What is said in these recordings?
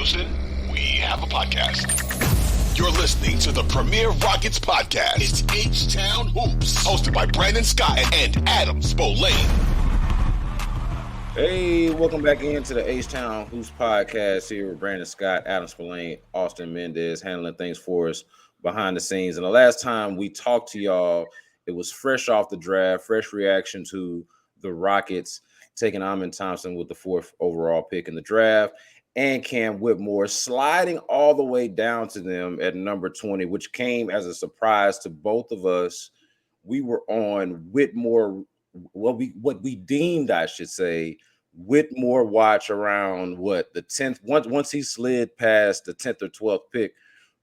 Houston, we have a podcast. You're listening to the premier Rockets podcast. It's H-Town Hoops, hosted by Brandon Scott and Adam Spolane. Hey, welcome back into the H-Town Hoops podcast here with Brandon Scott, Adam Spolane, Austin Mendez, handling things for us behind the scenes. And the last time we talked to y'all, it was fresh off the draft, fresh reaction to the Rockets taking Amen Thompson with the 4th overall pick in the draft, and Cam Whitmore sliding all the way down to them at number 20, which came as a surprise to both of us. We were on Whitmore, what we deemed, I should say, Whitmore watch around the 10th. Once he slid past the 10th or 12th pick,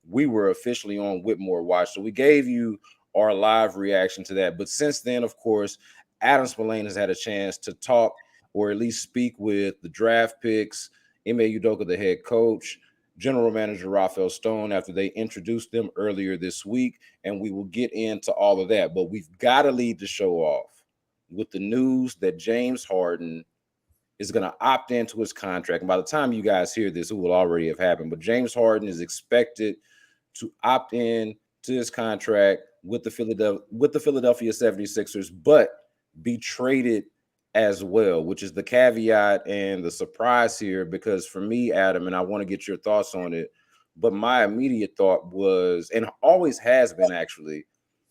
we were officially on Whitmore watch. So we gave you our live reaction to that. But since then, of course, Adam Spolane has had a chance to talk or at least speak with the draft picks, Ime Udoka, the head coach, general manager Rafael Stone, after they introduced them earlier this week, and we will get into all of that. But we've got to lead the show off with the news that James Harden is going to opt into his contract. And by the time you guys hear this, it will already have happened. But James Harden is expected to opt in to his contract with the Philadelphia 76ers, but be traded as well, which is the caveat and the surprise here, because for me, Adam, and I want to get your thoughts on it, but my immediate thought was, and always has been actually,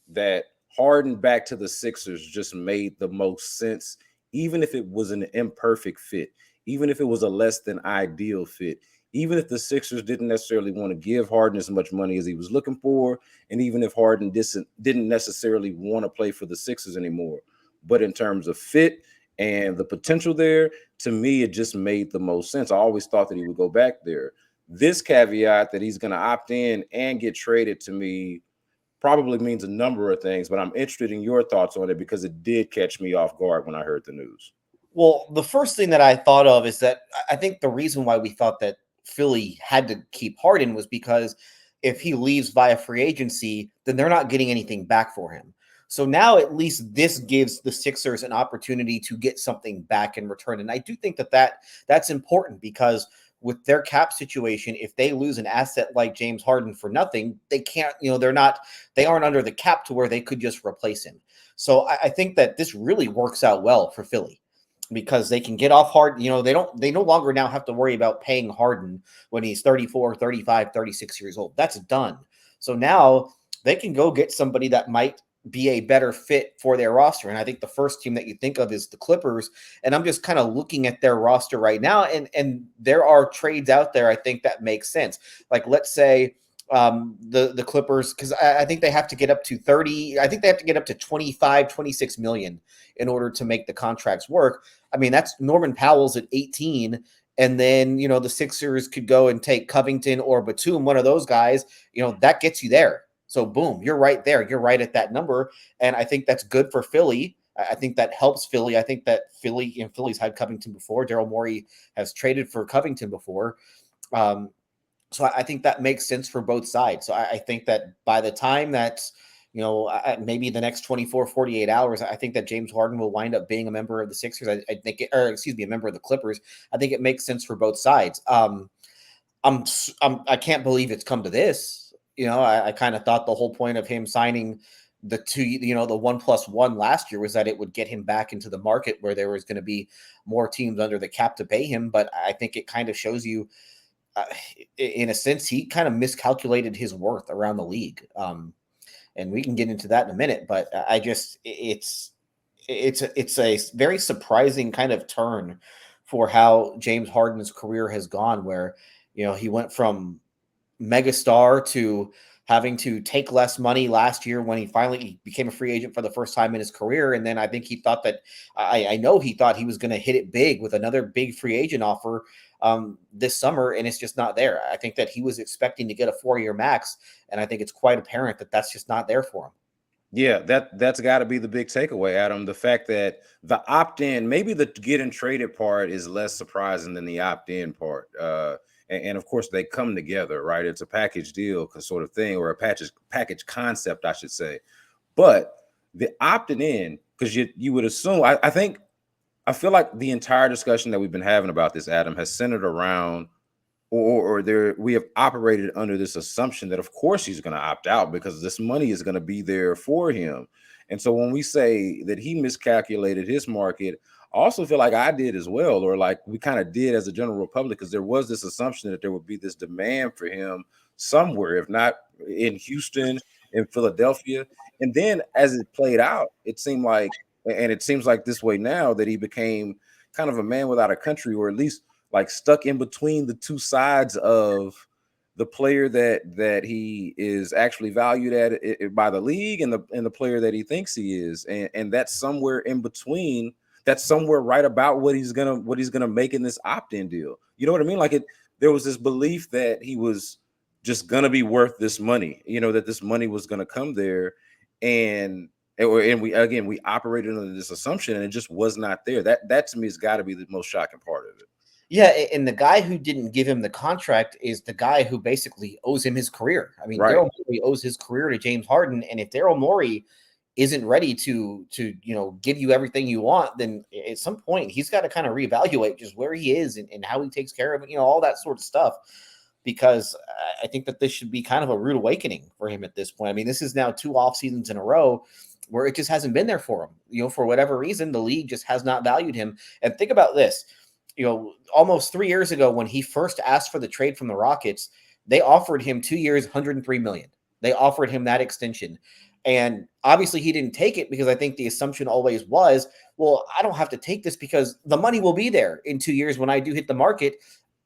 that Harden back to the Sixers just made the most sense, even if it was an imperfect fit, even if it was a less than ideal fit, even if the Sixers didn't necessarily want to give Harden as much money as he was looking for, and even if Harden didn't necessarily want to play for the Sixers anymore. But in terms of fit and the potential there, to me, it just made the most sense. I always thought that he would go back there. This caveat that he's going to opt in and get traded, to me, probably means a number of things, but I'm interested in your thoughts on it because it did catch me off guard when I heard the news. Well, the first thing that I thought of is that I think the reason why we thought that Philly had to keep Harden was because if he leaves via free agency, then they're not getting anything back for him. So now at least this gives the Sixers an opportunity to get something back in return. And I do think that's important because with their cap situation, if they lose an asset like James Harden for nothing, they can't, they aren't under the cap to where they could just replace him. So I think that this really works out well for Philly because they can get off Harden. They no longer now have to worry about paying Harden when he's 34, 35, 36 years old. That's done. So now they can go get somebody that might be a better fit for their roster. And I think the first team that you think of is the Clippers. And I'm just kind of looking at their roster right now. And there are trades out there, I think, that make sense. Like, let's say the Clippers, because I think they have to get up to 30. I think they have to get up to 25, 26 million in order to make the contracts work. I mean, that's Norman Powell's at 18. And then, the Sixers could go and take Covington or Batum, one of those guys, that gets you there. So boom, you're right there. You're right at that number. And I think that's good for Philly. I think that helps Philly. I think that Philly's had Covington before. Daryl Morey has traded for Covington before. So I think that makes sense for both sides. So I think that by the time that's, maybe the next 24, 48 hours, I think that James Harden will wind up being a member of the Sixers. I think, a member of the Clippers. I think it makes sense for both sides. I can't believe it's come to this. I kind of thought the whole point of him signing the 1+1 last year was that it would get him back into the market where there was going to be more teams under the cap to pay him. But I think it kind of shows you, in a sense, he kind of miscalculated his worth around the league. And we can get into that in a minute. But it's a very surprising kind of turn for how James Harden's career has gone, where he went from megastar to having to take less money last year when he finally became a free agent for the first time in his career. And then I think he thought that I know he thought he was going to hit it big with another big free agent offer this summer, and it's just not there. I think that he was expecting to get a 4-year max, and I think it's quite apparent that that's just not there for him. Yeah, that's got to be the big takeaway, Adam. The fact that the opt-in, maybe the getting traded part is less surprising than the opt-in part. And of course, they come together, right? It's a package deal sort of thing, or a package concept, I should say. But the opting in, because you would assume, I feel like the entire discussion that we've been having about this, Adam, has centered around or there we have operated under this assumption that of course he's going to opt out because this money is going to be there for him. And so when we say that he miscalculated his market, I also feel like I did as well, or like we kind of did as a general public, because there was this assumption that there would be this demand for him somewhere, if not in Houston, in Philadelphia. And then as it played out, it seemed like, and it seems like this way now, that he became kind of a man without a country, or at least like stuck in between the two sides of the player that he is actually valued at by the league, and the player that he thinks he is, and that's somewhere in between. That's somewhere right about what he's gonna make in this opt-in deal. You know what I mean? Like there was this belief that he was just gonna be worth this money. You know, that this money was gonna come there, and we operated under this assumption, and it just was not there. That to me has got to be the most shocking part of it. Yeah, and the guy who didn't give him the contract is the guy who basically owes him his career. I mean, Right. Daryl Morey owes his career to James Harden, and if Daryl Morey isn't ready to give you everything you want, then at some point he's got to kind of reevaluate just where he is and how he takes care of it, all that sort of stuff. Because I think that this should be kind of a rude awakening for him at this point. I mean, this is now 2 off seasons in a row where it just hasn't been there for him. For whatever reason, the league just has not valued him. And think about this. Almost 3 years ago when he first asked for the trade from the Rockets, they offered him 2 years, $103 million. They offered him that extension. And obviously he didn't take it because I think the assumption always was, well, I don't have to take this because the money will be there in 2 years when I do hit the market.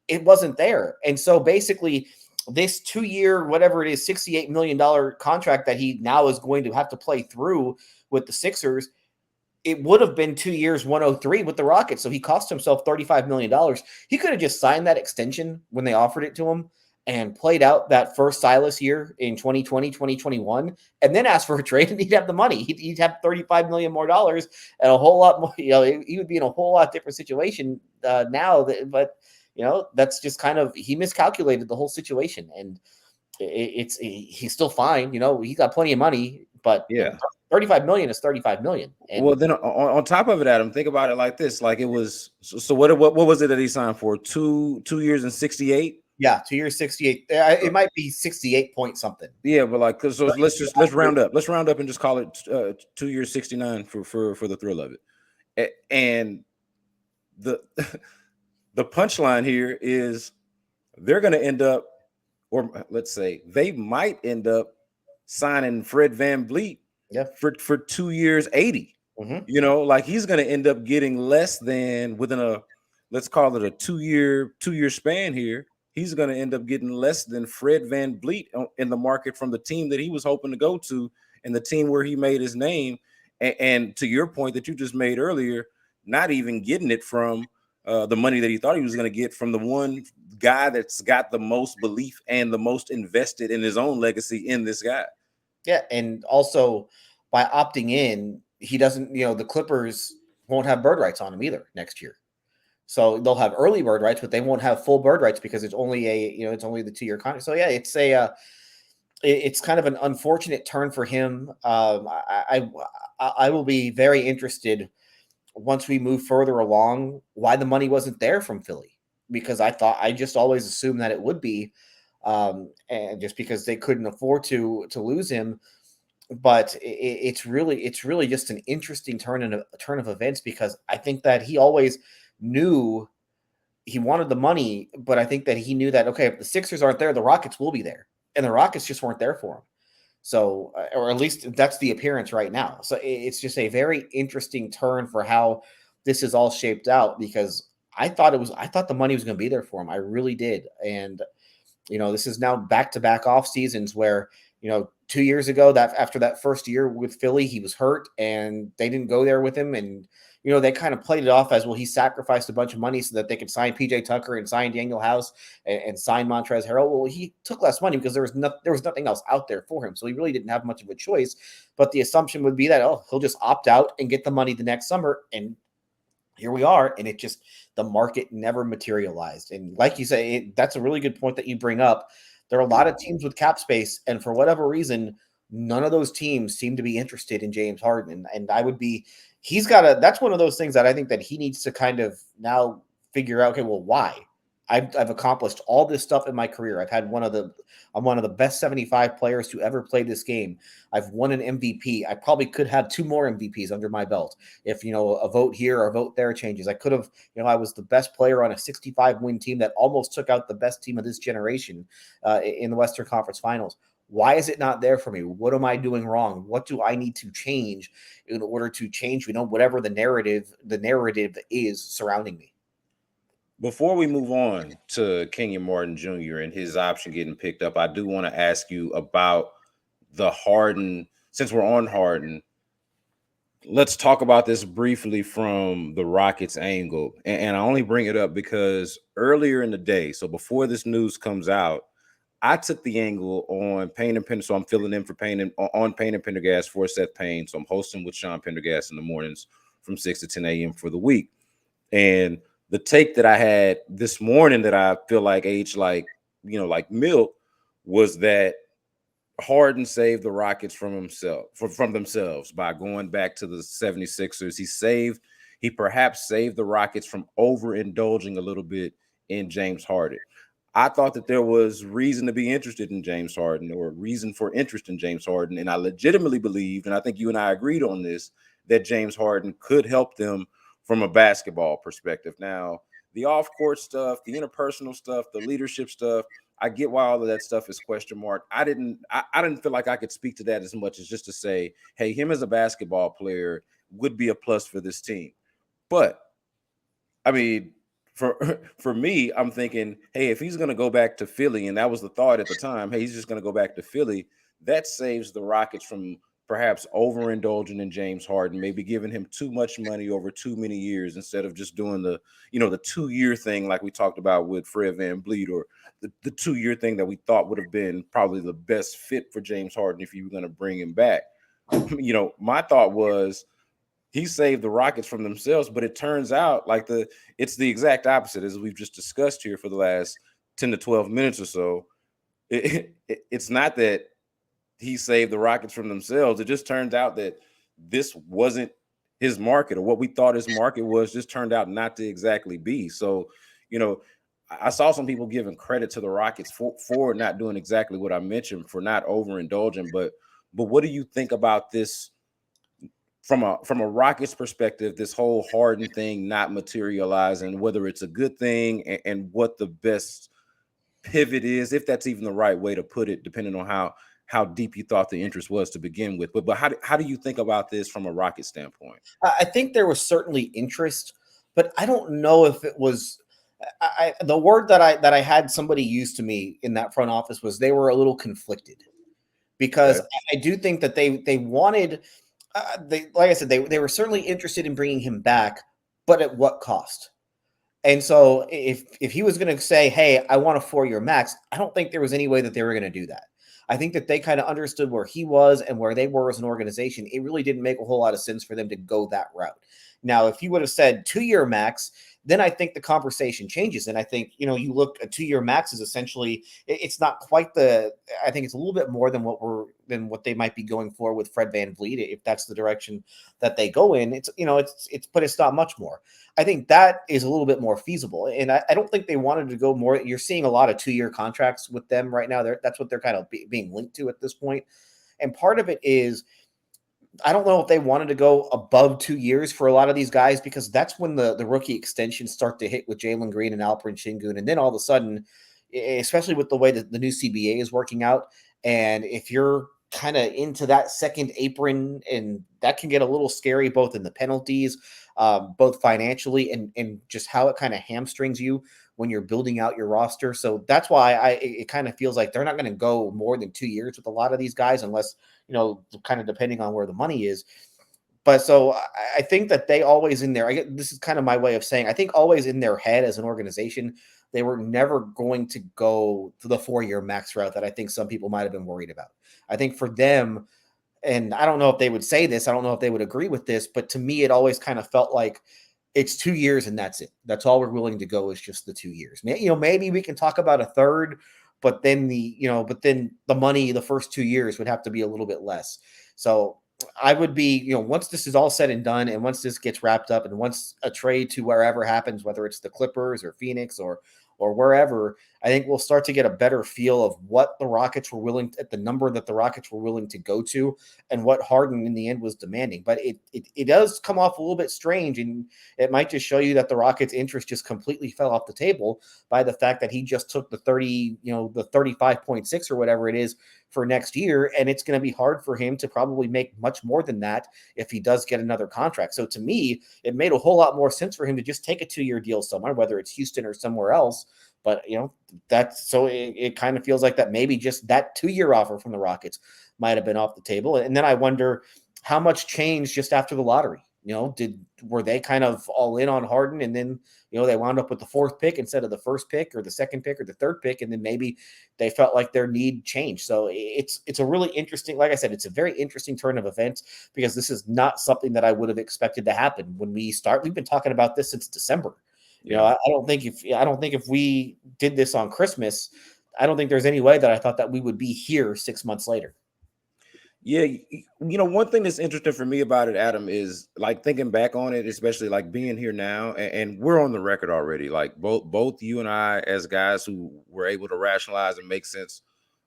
It wasn't there. And so basically this 2-year, whatever it is, $68 million contract that he now is going to have to play through with the Sixers, it would have been 2 years, 103 with the Rockets. So he cost himself $35 million. He could have just signed that extension when they offered it to him and played out that first Silas year in 2020, 2021, and then asked for a trade, and he'd have the money. He'd have $35 million more dollars and a whole lot more. He would be in a whole lot different situation now. But that's just kind of, he miscalculated the whole situation, and he's still fine. He got plenty of money, but yeah, 35 million is 35 million. And well, then on top of it, Adam, think about it like this: like it was. So what was it that he signed for? 2 years and 68. Yeah, 2 years, 68. It might be 68 point something. Yeah, but like, so let's round up. Let's round up and just call it 2 years, 69 for the thrill of it. And the the punchline here is they're going to end up, or let's say they might end up signing Fred VanVleet for 2 years, 80. Mm-hmm. Like he's going to end up getting less than within a, let's call it a 2 year span here. He's going to end up getting less than Fred VanVleet in the market from the team that he was hoping to go to and the team where he made his name. And to your point that you just made earlier, not even getting it from the money that he thought he was going to get from the one guy that's got the most belief and the most invested in his own legacy in this guy. Yeah, and also by opting in, he doesn't, the Clippers won't have bird rights on him either next year. So they'll have early bird rights, but they won't have full bird rights because it's only it's only the 2-year contract. So yeah, it's kind of an unfortunate turn for him. I will be very interested once we move further along why the money wasn't there from Philly, because I just always assumed that it would be, and just because they couldn't afford to lose him. But it's really just an interesting turn of events, because I think that he always knew he wanted the money, but I think that he knew that, okay, if the Sixers aren't there, the Rockets will be there, and the Rockets just weren't there for him. So, or at least that's the appearance right now. So it's just a very interesting turn for how this is all shaped out, because I thought the money was going to be there for him. I really did. And, this is now back-to-back off seasons where, 2 years ago, that after that first year with Philly, he was hurt and they didn't go there with him. And, they kind of played it off as, well, he sacrificed a bunch of money so that they could sign PJ Tucker and sign Daniel House and sign Montrezl Harrell. Well, he took less money because there was nothing else out there for him. So he really didn't have much of a choice. But the assumption would be that, he'll just opt out and get the money the next summer. And here we are. And the market never materialized. And like you say, that's a really good point that you bring up. There are a lot of teams with cap space, and for whatever reason, none of those teams seem to be interested in James Harden. And that's one of those things that I think that he needs to kind of now figure out, okay, well, why? I've accomplished all this stuff in my career. I'm one of the best 75 players to ever play this game. I've won an MVP. I probably could have 2 more MVPs under my belt if, a vote here or a vote there changes. I could have, I was the best player on a 65 win team that almost took out the best team of this generation in the Western Conference Finals. Why is it not there for me? What am I doing wrong? What do I need to change in order to change, whatever the narrative is surrounding me? Before we move on to Kenyon Martin Jr. and his option getting picked up, I do want to ask you about the Harden. Since we're on Harden, let's talk about this briefly from the Rockets angle. And I only bring it up because earlier in the day, so before this news comes out, I took the angle on Payne and Pendergast. So I'm filling in for Payne and Pendergast for Seth Payne. So I'm hosting with Sean Pendergast in the mornings from 6 to 10 a.m. for the week. And the take that I had this morning that I feel like aged like milk was that Harden saved the Rockets from themselves by going back to the 76ers. He perhaps saved the Rockets from overindulging a little bit in James Harden. I thought that there was reason to be interested in James Harden or reason for interest in James Harden. And I legitimately believed, and I think you and I agreed on this, that James Harden could help them from a basketball perspective. Now, the off-court stuff, the interpersonal stuff, the leadership stuff, I get why all of that stuff is question mark. I didn't feel like I could speak to that as much as just to say, hey, him as a basketball player would be a plus for this team. But I mean, for me, I'm thinking, hey, if he's going to go back to Philly, and that was the thought at the time, hey, he's just going to go back to Philly, that saves the Rockets from perhaps overindulging in James Harden, maybe giving him too much money over too many years instead of just doing the 2-year thing like we talked about with Fred VanVleet, or the 2-year thing that we thought would have been probably the best fit for James Harden if you were going to bring him back. My thought was he saved the Rockets from themselves, but it turns out it's the exact opposite, as we've just discussed here for the last 10 to 12 minutes or so. It's not that he saved the Rockets from themselves. It just turns out that this wasn't his market, or what we thought his market was just turned out not to exactly be. So, I saw some people giving credit to the Rockets for not doing exactly what I mentioned, for not overindulging. But what do you think about this from a Rockets perspective, this whole Harden thing not materializing, whether it's a good thing and what the best pivot is, if that's even the right way to put it, depending on how deep you thought the interest was to begin with. But how do you think about this from a Rocket standpoint? I think there was certainly interest, but I don't know if it was the word that I had somebody use to me in that front office was they were a little conflicted, because I do think that they wanted, like I said, they were certainly interested in bringing him back, but at what cost? And so if he was going to say, hey, I want a 4-year max, I don't think there was any way that they were going to do that. I think that they kind of understood where he was and where they were as an organization. It really didn't make a whole lot of sense for them to go that route. Now, if you would have said 2-year max, then I think the conversation changes. And I think, you look at 2-year max is essentially, it's not quite I think it's a little bit more than what they might be going for with Fred VanVleet, if that's the direction that they go in. But it's not much more. I think that is a little bit more feasible. And I don't think they wanted to go more. You're seeing a lot of 2-year contracts with them right now. That's what they're kind of being linked to at this point. And part of it is, I don't know if they wanted to go above 2 years for a lot of these guys, because that's when the rookie extensions start to hit with Jalen Green and Alperen Şengün. And then all of a sudden, especially with the way that the new CBA is working out, and if you're kind of into that second apron, and that can get a little scary, both in the penalties, both financially and just how it kind of hamstrings you when you're building out your roster. So that's why it kind of feels like they're not going to go more than 2 years with a lot of these guys, unless, kind of depending on where the money is. But so I think that they always in there, this is kind of my way of saying, I think always in their head as an organization, they were never going to go to the 4-year max route that I think some people might have been worried about. I think for them, and I don't know if they would say this, I don't know if they would agree with this, but to me, it always kind of felt like it's 2 years and that's it. That's all we're willing to go, is just the 2 years. Maybe we can talk about a third, but then the money, the first 2 years would have to be a little bit less. So I would be, once this is all said and done, and once this gets wrapped up, and once a trade to wherever happens, whether it's the Clippers or Phoenix or or wherever, I think we'll start to get a better feel of what the Rockets were willing at the number that the Rockets were willing to go to and what Harden in the end was demanding. But it does come off a little bit strange, and it might just show you that the Rockets' interest just completely fell off the table by the fact that he just took the 35.6 or whatever it is for next year. And it's going to be hard for him to probably make much more than that if he does get another contract. So to me, it made a whole lot more sense for him to just take a 2-year deal somewhere, whether it's Houston or somewhere else. But, it kind of feels like that maybe just that 2-year offer from the Rockets might have been off the table. And then I wonder how much changed just after the lottery. Were they kind of all in on Harden, and then, they wound up with the 4th pick instead of the 1st pick or the 2nd pick or the 3rd pick, and then maybe they felt like their need changed. So it's a really interesting, like I said, it's a very interesting turn of events, because this is not something that I would have expected to happen when we start. We've been talking about this since December. I don't think if we did this on Christmas, I don't think there's any way that I thought that we would be here 6 months later. Yeah, one thing that's interesting for me about it, Adam, is like thinking back on it, especially like being here now, and we're on the record already. Like both you and I, as guys who were able to rationalize and make sense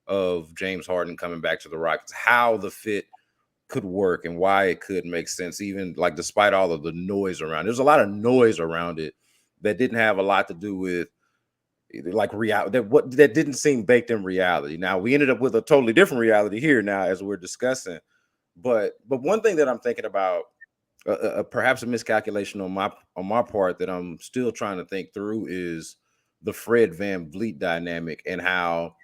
of James Harden coming back to the Rockets, how the fit could work and why it could make sense, even like despite all of the noise around. There's a lot of noise around it that didn't have a lot to do with like reality, that didn't seem baked in reality. Now we ended up with a totally different reality here now as we're discussing. But one thing that I'm thinking about, perhaps a miscalculation on my part that I'm still trying to think through, is the Fred VanVleet dynamic, and how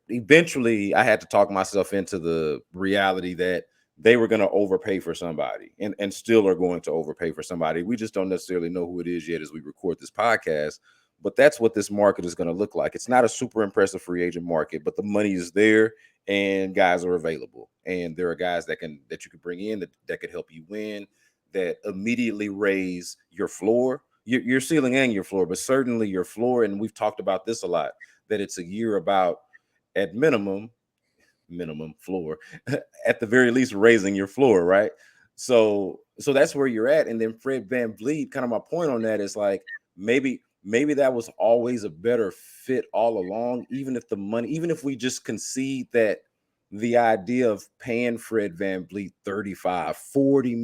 eventually I had to talk myself into the reality that they were going to overpay for somebody, and still are going to overpay for somebody. We just don't necessarily know who it is yet as we record this podcast. But that's what this market is going to look like. It's not a super impressive free agent market, but the money is there and guys are available. And there are guys that you can bring in that could help you win, that immediately raise your floor, your ceiling and your floor, but certainly your floor. And we've talked about this a lot, that it's a year about, at minimum floor, at the very least raising your floor, right? So that's where you're at. And then Fred VanVleet, kind of my point on that is like, maybe that was always a better fit all along, even if we just concede that the idea of paying Fred VanVleet $40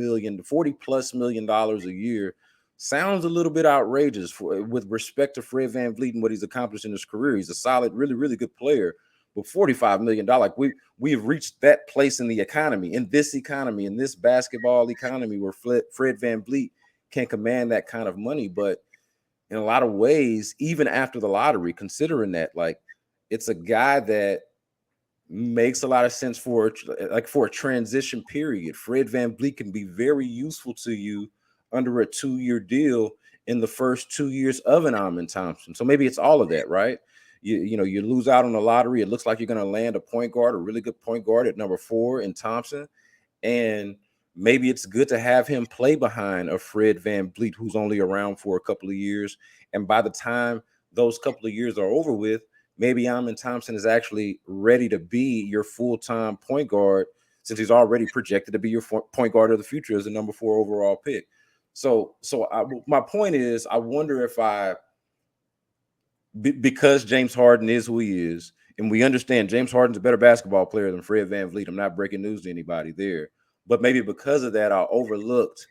million a year sounds a little bit outrageous with respect to Fred VanVleet and what he's accomplished in his career. He's a solid, really, really good player, but $45 million, we've reached that place in the economy, in this basketball economy, where Fred VanVleet can command that kind of money. But in a lot of ways, even after the lottery, considering that, like, it's a guy that makes a lot of sense for a transition period. Fred VanVleet can be very useful to you under a 2-year deal in the first 2 years of an Amen Thompson. So maybe it's all of that, right? You lose out on the lottery. It looks like you're going to land a point guard, a really good point guard at number 4 in Thompson. And maybe it's good to have him play behind a Fred VanVleet who's only around for a couple of years. And by the time those couple of years are over with, maybe Amen Thompson is actually ready to be your full-time point guard, since he's already projected to be your point guard of the future as the number 4 overall pick. So my point is, I wonder if because James Harden is who he is, and we understand James Harden's a better basketball player than Fred VanVleet. I'm not breaking news to anybody there. But maybe because of that, I overlooked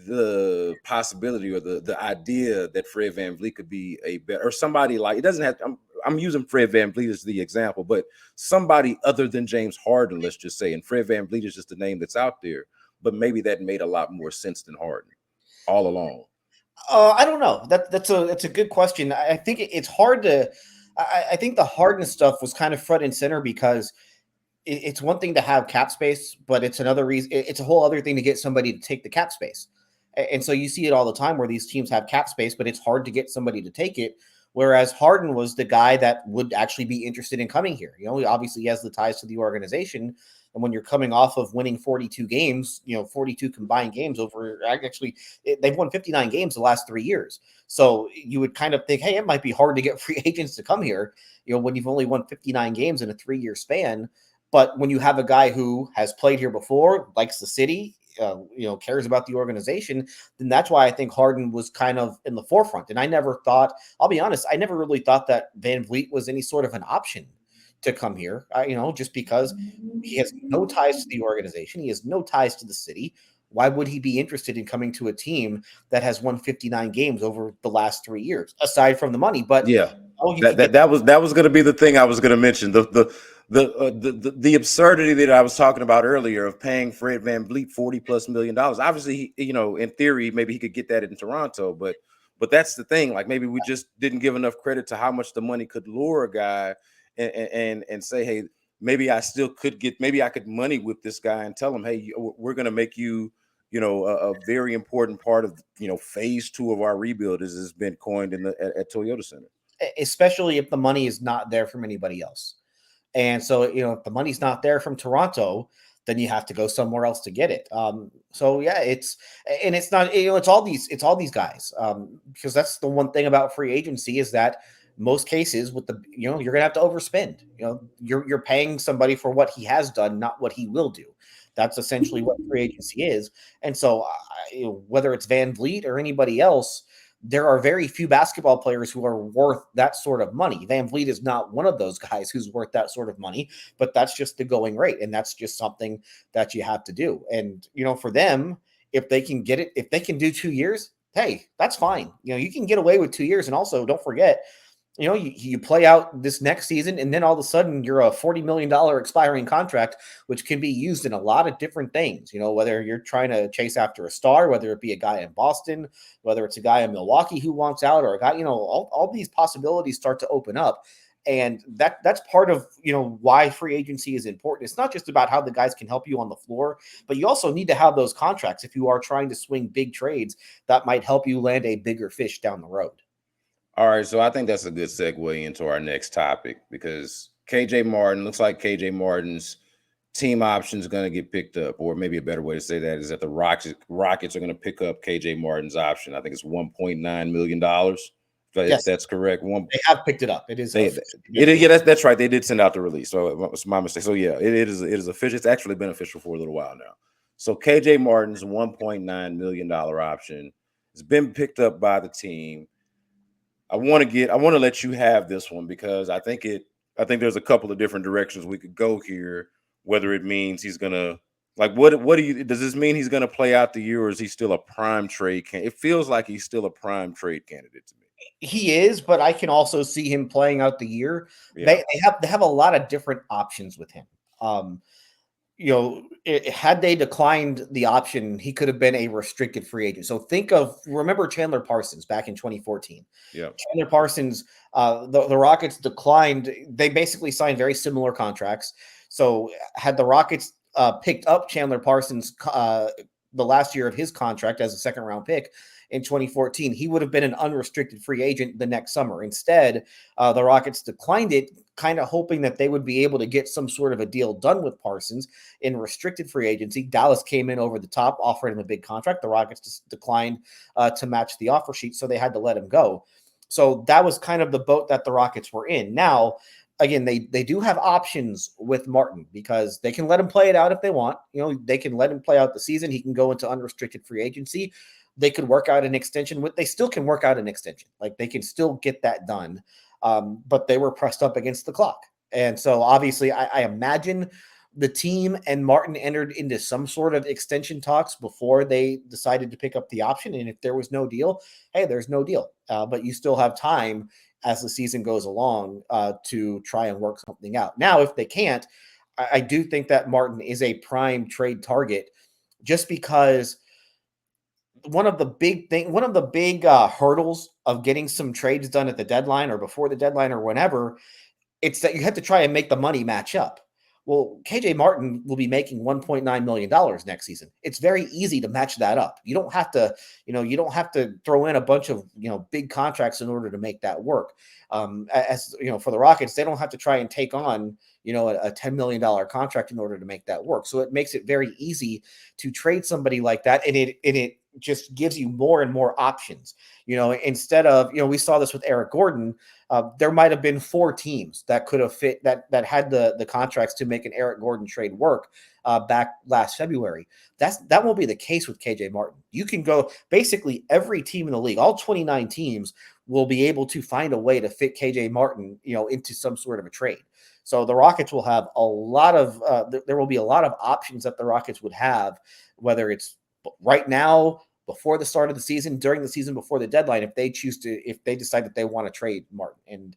the possibility or the idea that Fred VanVleet could be a better, or somebody like, it doesn't have to, I'm using Fred VanVleet as the example, but somebody other than James Harden, let's just say, and Fred VanVleet is just the name that's out there, but maybe that made a lot more sense than Harden all along. I don't know. That's a good question. I think it's hard to. I think the Harden stuff was kind of front and center because it's one thing to have cap space, but it's another reason. It's a whole other thing to get somebody to take the cap space. And so you see it all the time where these teams have cap space, but it's hard to get somebody to take it. Whereas Harden was the guy that would actually be interested in coming here. Obviously he has the ties to the organization. And when you're coming off of winning 42 games, 42 combined games they've won 59 games the last 3 years. So you would kind of think, hey, it might be hard to get free agents to come here, when you've only won 59 games in a 3-year span. But when you have a guy who has played here before, likes the city, cares about the organization, then that's why I think Harden was kind of in the forefront. And I never thought, I'll be honest, I never really thought that Van Vliet was any sort of an option to come here, just because he has no ties to the organization. He has no ties to the city. Why would he be interested in coming to a team that has won 59 games over the last 3 years, aside from the money? But yeah, that was going to be the thing I was going to mention. The absurdity that I was talking about earlier of paying Fred VanVleet $40+ million. Obviously, in theory, maybe he could get that in Toronto, but that's the thing. Like, maybe we just didn't give enough credit to how much the money could lure a guy, and say, hey, maybe I could money with this guy and tell him, hey, we're going to make you, a very important part of, phase 2 of our rebuild, as has been coined at Toyota Center. Especially if the money is not there from anybody else. And so, if the money's not there from Toronto, then you have to go somewhere else to get it. So yeah, it's not, it's all these guys. Because that's the one thing about free agency is that most cases with the, you're going to have to overspend. You're paying somebody for what he has done, not what he will do. That's essentially what free agency is. And so whether it's Van Vliet or anybody else, there are very few basketball players who are worth that sort of money. Van Vliet is not one of those guys who's worth that sort of money, but that's just the going rate. And that's just something that you have to do. And, for them, if they can get it, if they can do 2 years, hey, that's fine. You can get away with 2 years. And also don't forget, you play out this next season, and then all of a sudden you're a $40 million expiring contract, which can be used in a lot of different things. Whether you're trying to chase after a star, whether it be a guy in Boston, whether it's a guy in Milwaukee who wants out, or a guy, all these possibilities start to open up. And that's part of, why free agency is important. It's not just about how the guys can help you on the floor, but you also need to have those contracts if you are trying to swing big trades that might help you land a bigger fish down the road. All right, so I think that's a good segue into our next topic, because looks like KJ Martin's team option is going to get picked up, or maybe a better way to say that is that the Rockets are going to pick up KJ Martin's option. I think it's $1.9 million. Yes, that's correct. They have picked it up. It is. That's right. They did send out the release, so it's my mistake. So yeah, it is official. It's actually been official for a little while now. So KJ Martin's $1.9 million option has been picked up by the team. I want to let you have this one, because I think there's a couple of different directions we could go here. Whether it means he's gonna, like, does this mean he's gonna play out the year, or is he still a prime trade candidate? It feels like he's still a prime trade candidate to me. He is, but I can also see him playing out the year. Yeah. They have a lot of different options with him. Had they declined the option, he could have been a restricted free agent. So remember Chandler Parsons back in 2014. Yeah. Chandler Parsons, the Rockets declined. They basically signed very similar contracts. So had the Rockets picked up Chandler Parsons the last year of his contract as a second round pick in 2014, he would have been an unrestricted free agent the next summer. Instead, the Rockets declined it, kind of hoping that they would be able to get some sort of a deal done with Parsons in restricted free agency. Dallas came in over the top, offered him a big contract. The Rockets just declined to match the offer sheet, so they had to let him go. So that was kind of the boat that the Rockets were in. Now, again, they do have options with Martin, because they can let him play it out if they want. They can let him play out the season. He can go into unrestricted free agency. They could work out an extension. They still can work out an extension. Like, they can still get that done. But they were pressed up against the clock. And so obviously I imagine the team and Martin entered into some sort of extension talks before they decided to pick up the option. And if there was no deal, hey, there's no deal. But you still have time as the season goes along to try and work something out. Now, if they can't, I do think that Martin is a prime trade target, just because one of the big hurdles of getting some trades done at the deadline or before the deadline or whenever, it's that you have to try and make the money match up. Well, KJ Martin will be making $1.9 million next season. It's very easy to match that up. You don't have to, throw in a bunch of, big contracts in order to make that work. For the Rockets, they don't have to try and take on, a $10 million contract in order to make that work. So it makes it very easy to trade somebody like that. And it just gives you more and more options. Instead of, we saw this with Eric Gordon. There might have been 4 teams that could have fit that had the contracts to make an Eric Gordon trade work back last February. That won't be the case with KJ Martin. You can go basically every team in the league, all 29 teams will be able to find a way to fit KJ Martin, into some sort of a trade. So the Rockets will have a lot of there will be a lot of options that the Rockets would have, whether it's right now, before the start of the season, during the season, before the deadline, if they decide that they want to trade Martin. And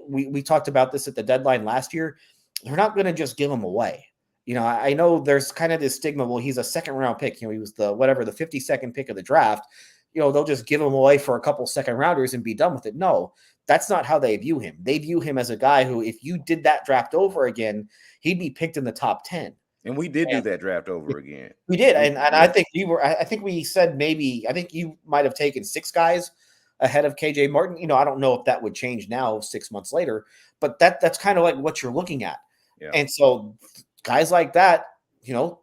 we talked about this at the deadline last year. They're not going to just give him away. I know there's kind of this stigma. Well, he's a second round pick. He was the 52nd pick of the draft. They'll just give him away for a couple second rounders and be done with it. No, that's not how they view him. They view him as a guy who, if you did that draft over again, he'd be picked in the top 10. And we did do that draft over again. We did. And I think I think we said I think you might have taken 6 guys ahead of KJ Martin. I don't know if that would change now 6 months later, but that's kind of like what you're looking at. Yeah. And so guys like that,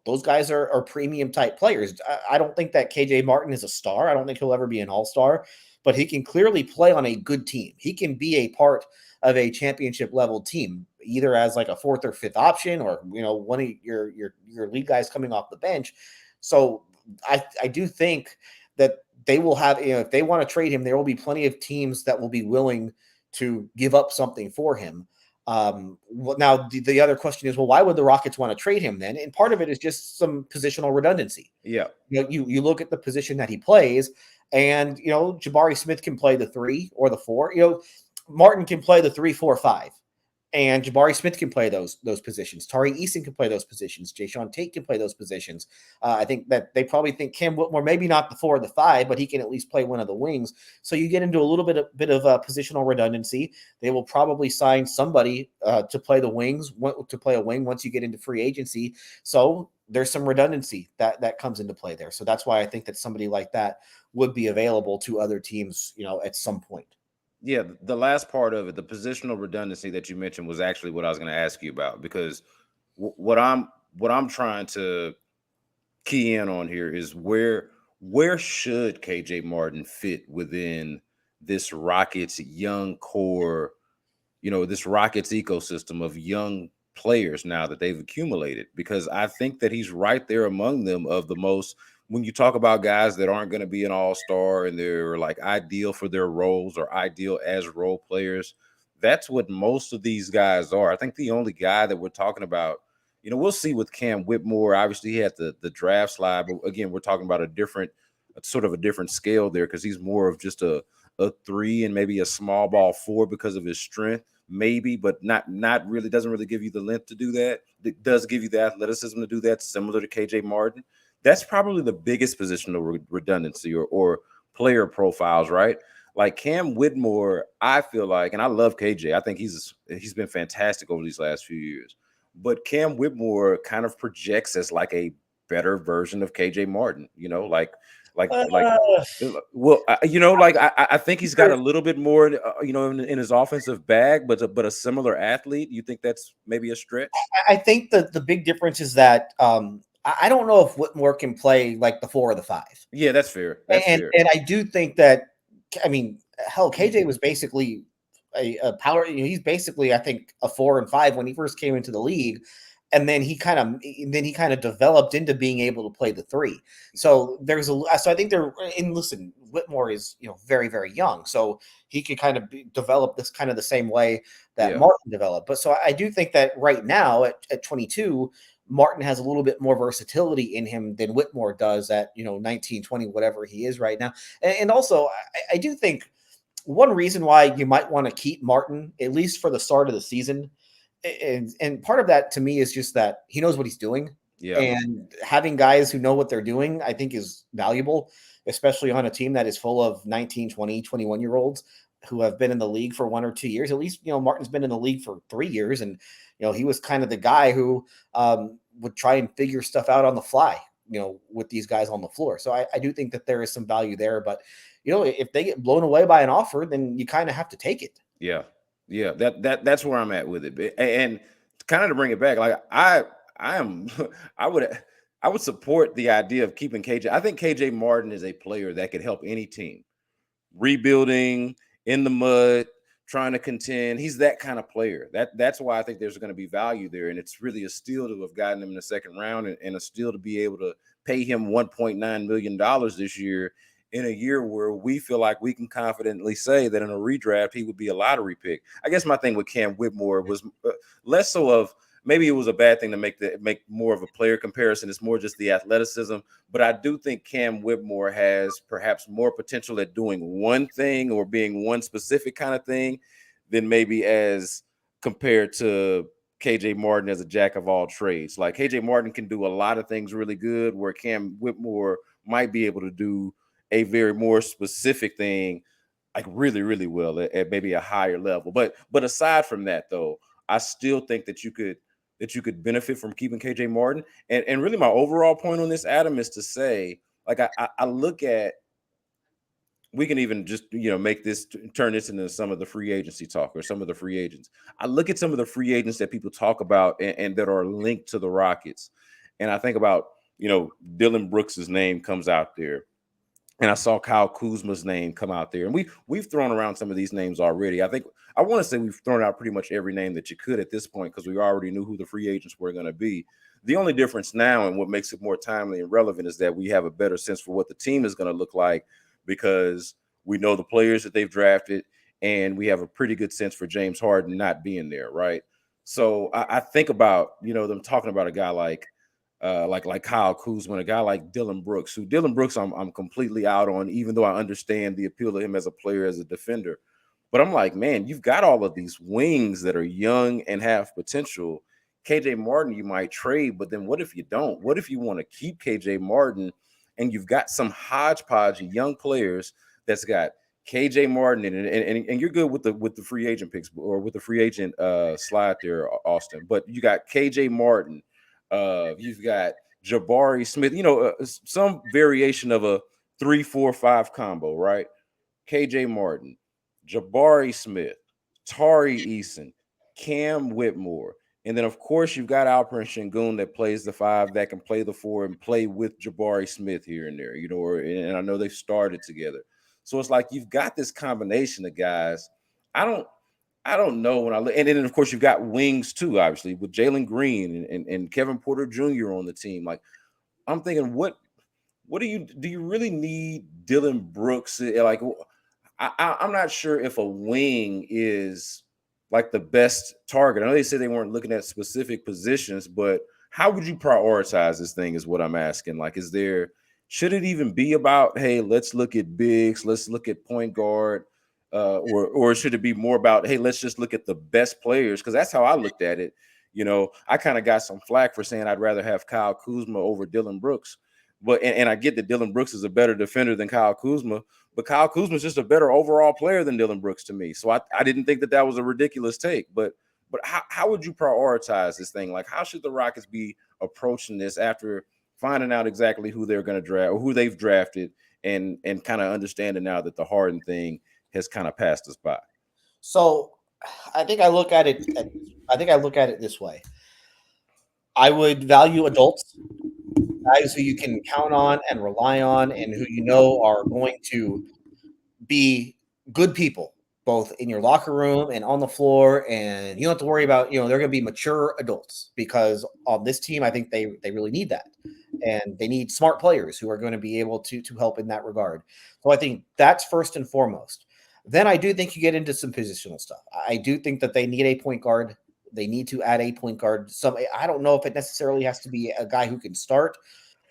those guys are premium type players. I don't think that KJ Martin is a star. I don't think he'll ever be an all-star, but he can clearly play on a good team. He can be a part of a championship level team, either as like a 4th or 5th option, or one of your lead guys coming off the bench. So I do think that they will have, if they want to trade him, there will be plenty of teams that will be willing to give up something for him. Now the other question is, well, why would the Rockets want to trade him then? And part of it is just some positional redundancy. Yeah. You look at the position that he plays, and Jabari Smith can play the 3 or the 4. Martin can play the 3, 4, 5. And Jabari Smith can play those positions. Tari Eason can play those positions. Jayshawn Tate can play those positions. I think that they probably think Cam Whitmore, maybe not the 4 or the 5, but he can at least play one of the wings. So you get into a little bit of positional redundancy. They will probably sign somebody to play the wings, to play a wing once you get into free agency. So there's some redundancy that comes into play there. So that's why I think that somebody like that would be available to other teams, at some point. Yeah, the last part of it, the positional redundancy that you mentioned, was actually what I was going to ask you about, because what I'm trying to key in on here is where should KJ Martin fit within this Rockets young core, this Rockets ecosystem of young players now that they've accumulated, because I think that he's right there among them of the most. When you talk about guys that aren't going to be an all-star and they're like ideal for their roles or ideal as role players, that's what most of these guys are. I think the only guy that we're talking about, we'll see with Cam Whitmore. Obviously, he had the draft slide, but again, we're talking about a different scale there, because he's more of just a 3 and maybe a small ball 4 because of his strength, maybe, but not really. Doesn't really give you the length to do that. It does give you the athleticism to do that, similar to KJ Martin. That's probably the biggest positional redundancy or player profiles, right? Like Cam Whitmore, I feel like, and I love KJ. I think he's been fantastic over these last few years. But Cam Whitmore kind of projects as like a better version of KJ Martin, I think he's got a little bit more, in his offensive bag, but a similar athlete. You think that's maybe a stretch? I think the big difference is that I don't know if Whitmore can play like the 4 or the 5. Yeah, that's fair. And I do think that, KJ was basically a power. He's basically, I think, a 4 and 5 when he first came into the league, and then he kind of developed into being able to play the 3. So I think listen, Whitmore is very, very young, so he could kind of develop this kind of the same way that Martin developed. But so I do think that right now at 22. Martin has a little bit more versatility in him than Whitmore does at 19, 20, whatever he is right now. And also, I do think one reason why you might want to keep Martin, at least for the start of the season, and part of that to me is just that he knows what he's doing. Yeah. And having guys who know what they're doing, I think, is valuable, especially on a team that is full of 19, 20, 21-year-olds who have been in the league for 1 or 2 years. At least, Martin's been in the league for 3 years, and he was kind of the guy who would try and figure stuff out on the fly, with these guys on the floor. So I do think that there is some value there. But, if they get blown away by an offer, then you kind of have to take it. Yeah. Yeah. That's where I'm at with it. And kind of to bring it back, like I would I would support the idea of keeping KJ. I think KJ Martin is a player that could help any team. Rebuilding, in the mud, trying to contend. He's that kind of player. That's why I think there's going to be value there. And it's really a steal to have gotten him in the second round, and a steal to be able to pay him $1.9 million this year, in a year where we feel like we can confidently say that in a redraft, he would be a lottery pick. I guess my thing with Cam Whitmore was less so of, maybe it was a bad thing to make more of a player comparison. It's more just the athleticism. But I do think Cam Whitmore has perhaps more potential at doing one thing or being one specific kind of thing than maybe as compared to KJ Martin as a jack of all trades. Like KJ Martin can do a lot of things really good, where Cam Whitmore might be able to do a very more specific thing, like really, really well at maybe a higher level. But aside from that, though, I still think that you could benefit from keeping KJ Martin. And really my overall point on this, Adam, is to say, like, I look at, we can even just, make this, turn this into some of the free agency talk or some of the free agents. I look at some of the free agents that people talk about and that are linked to the Rockets. And I think about, Dylan Brooks's name comes out there. And I saw Kyle Kuzma's name come out there. And we've thrown around some of these names already. I want to say we've thrown out pretty much every name that you could at this point, because we already knew who the free agents were going to be. The only difference now, and what makes it more timely and relevant, is that we have a better sense for what the team is going to look like, because we know the players that they've drafted, and we have a pretty good sense for James Harden not being there, right? So I think about, them talking about a guy like Kyle Kuzma, a guy like Dylan Brooks, who Dylan Brooks I'm completely out on, even though I understand the appeal of him as a player, as a defender. But I'm like, man, you've got all of these wings that are young and have potential. KJ Martin you might trade, but then what if you don't? What if you want to keep KJ Martin and you've got some hodgepodge of young players that's got KJ Martin and you're good with the free agent picks, or with the free agent slide there, Austin. But you got KJ Martin, you've got Jabari Smith, some variation of a 3-4-5 combo, right? KJ Martin, Jabari Smith, Tari Eason, Cam Whitmore. And then, of course, you've got Alperen Sengun that plays the 5, that can play the 4 and play with Jabari Smith here and there, and I know they've started together. So it's like you've got this combination of guys. I don't know when I look, and then of course you've got wings too, obviously, with Jalen Green and Kevin Porter Jr. on the team. Like, I'm thinking, what do you really need Dylan Brooks? Like, I'm not sure if a wing is like the best target. I know they said they weren't looking at specific positions, but how would you prioritize this thing is what I'm asking. Like, should it even be about, hey, let's look at bigs, let's look at point guard, or should it be more about, hey, let's just look at the best players? Because that's how I looked at it. I kind of got some flack for saying I'd rather have Kyle Kuzma over Dylan Brooks. But and I get that Dylan Brooks is a better defender than Kyle Kuzma, but Kyle Kuzma is just a better overall player than Dylan Brooks to me. So I didn't think that was a ridiculous take. But how would you prioritize this thing? Like, how should the Rockets be approaching this after finding out exactly who they're going to draft or who they've drafted, and kind of understanding now that the Harden thing has kind of passed us by? So I think I look at it this way. I would value adults, guys who you can count on and rely on, and who are going to be good people, both in your locker room and on the floor. And you don't have to worry about, they're going to be mature adults, because on this team, I think they really need that. And they need smart players who are going to be able to help in that regard. So I think that's first and foremost. Then I do think you get into some positional stuff. I do think that they need a point guard. They need to add a point guard. I don't know if it necessarily has to be a guy who can start,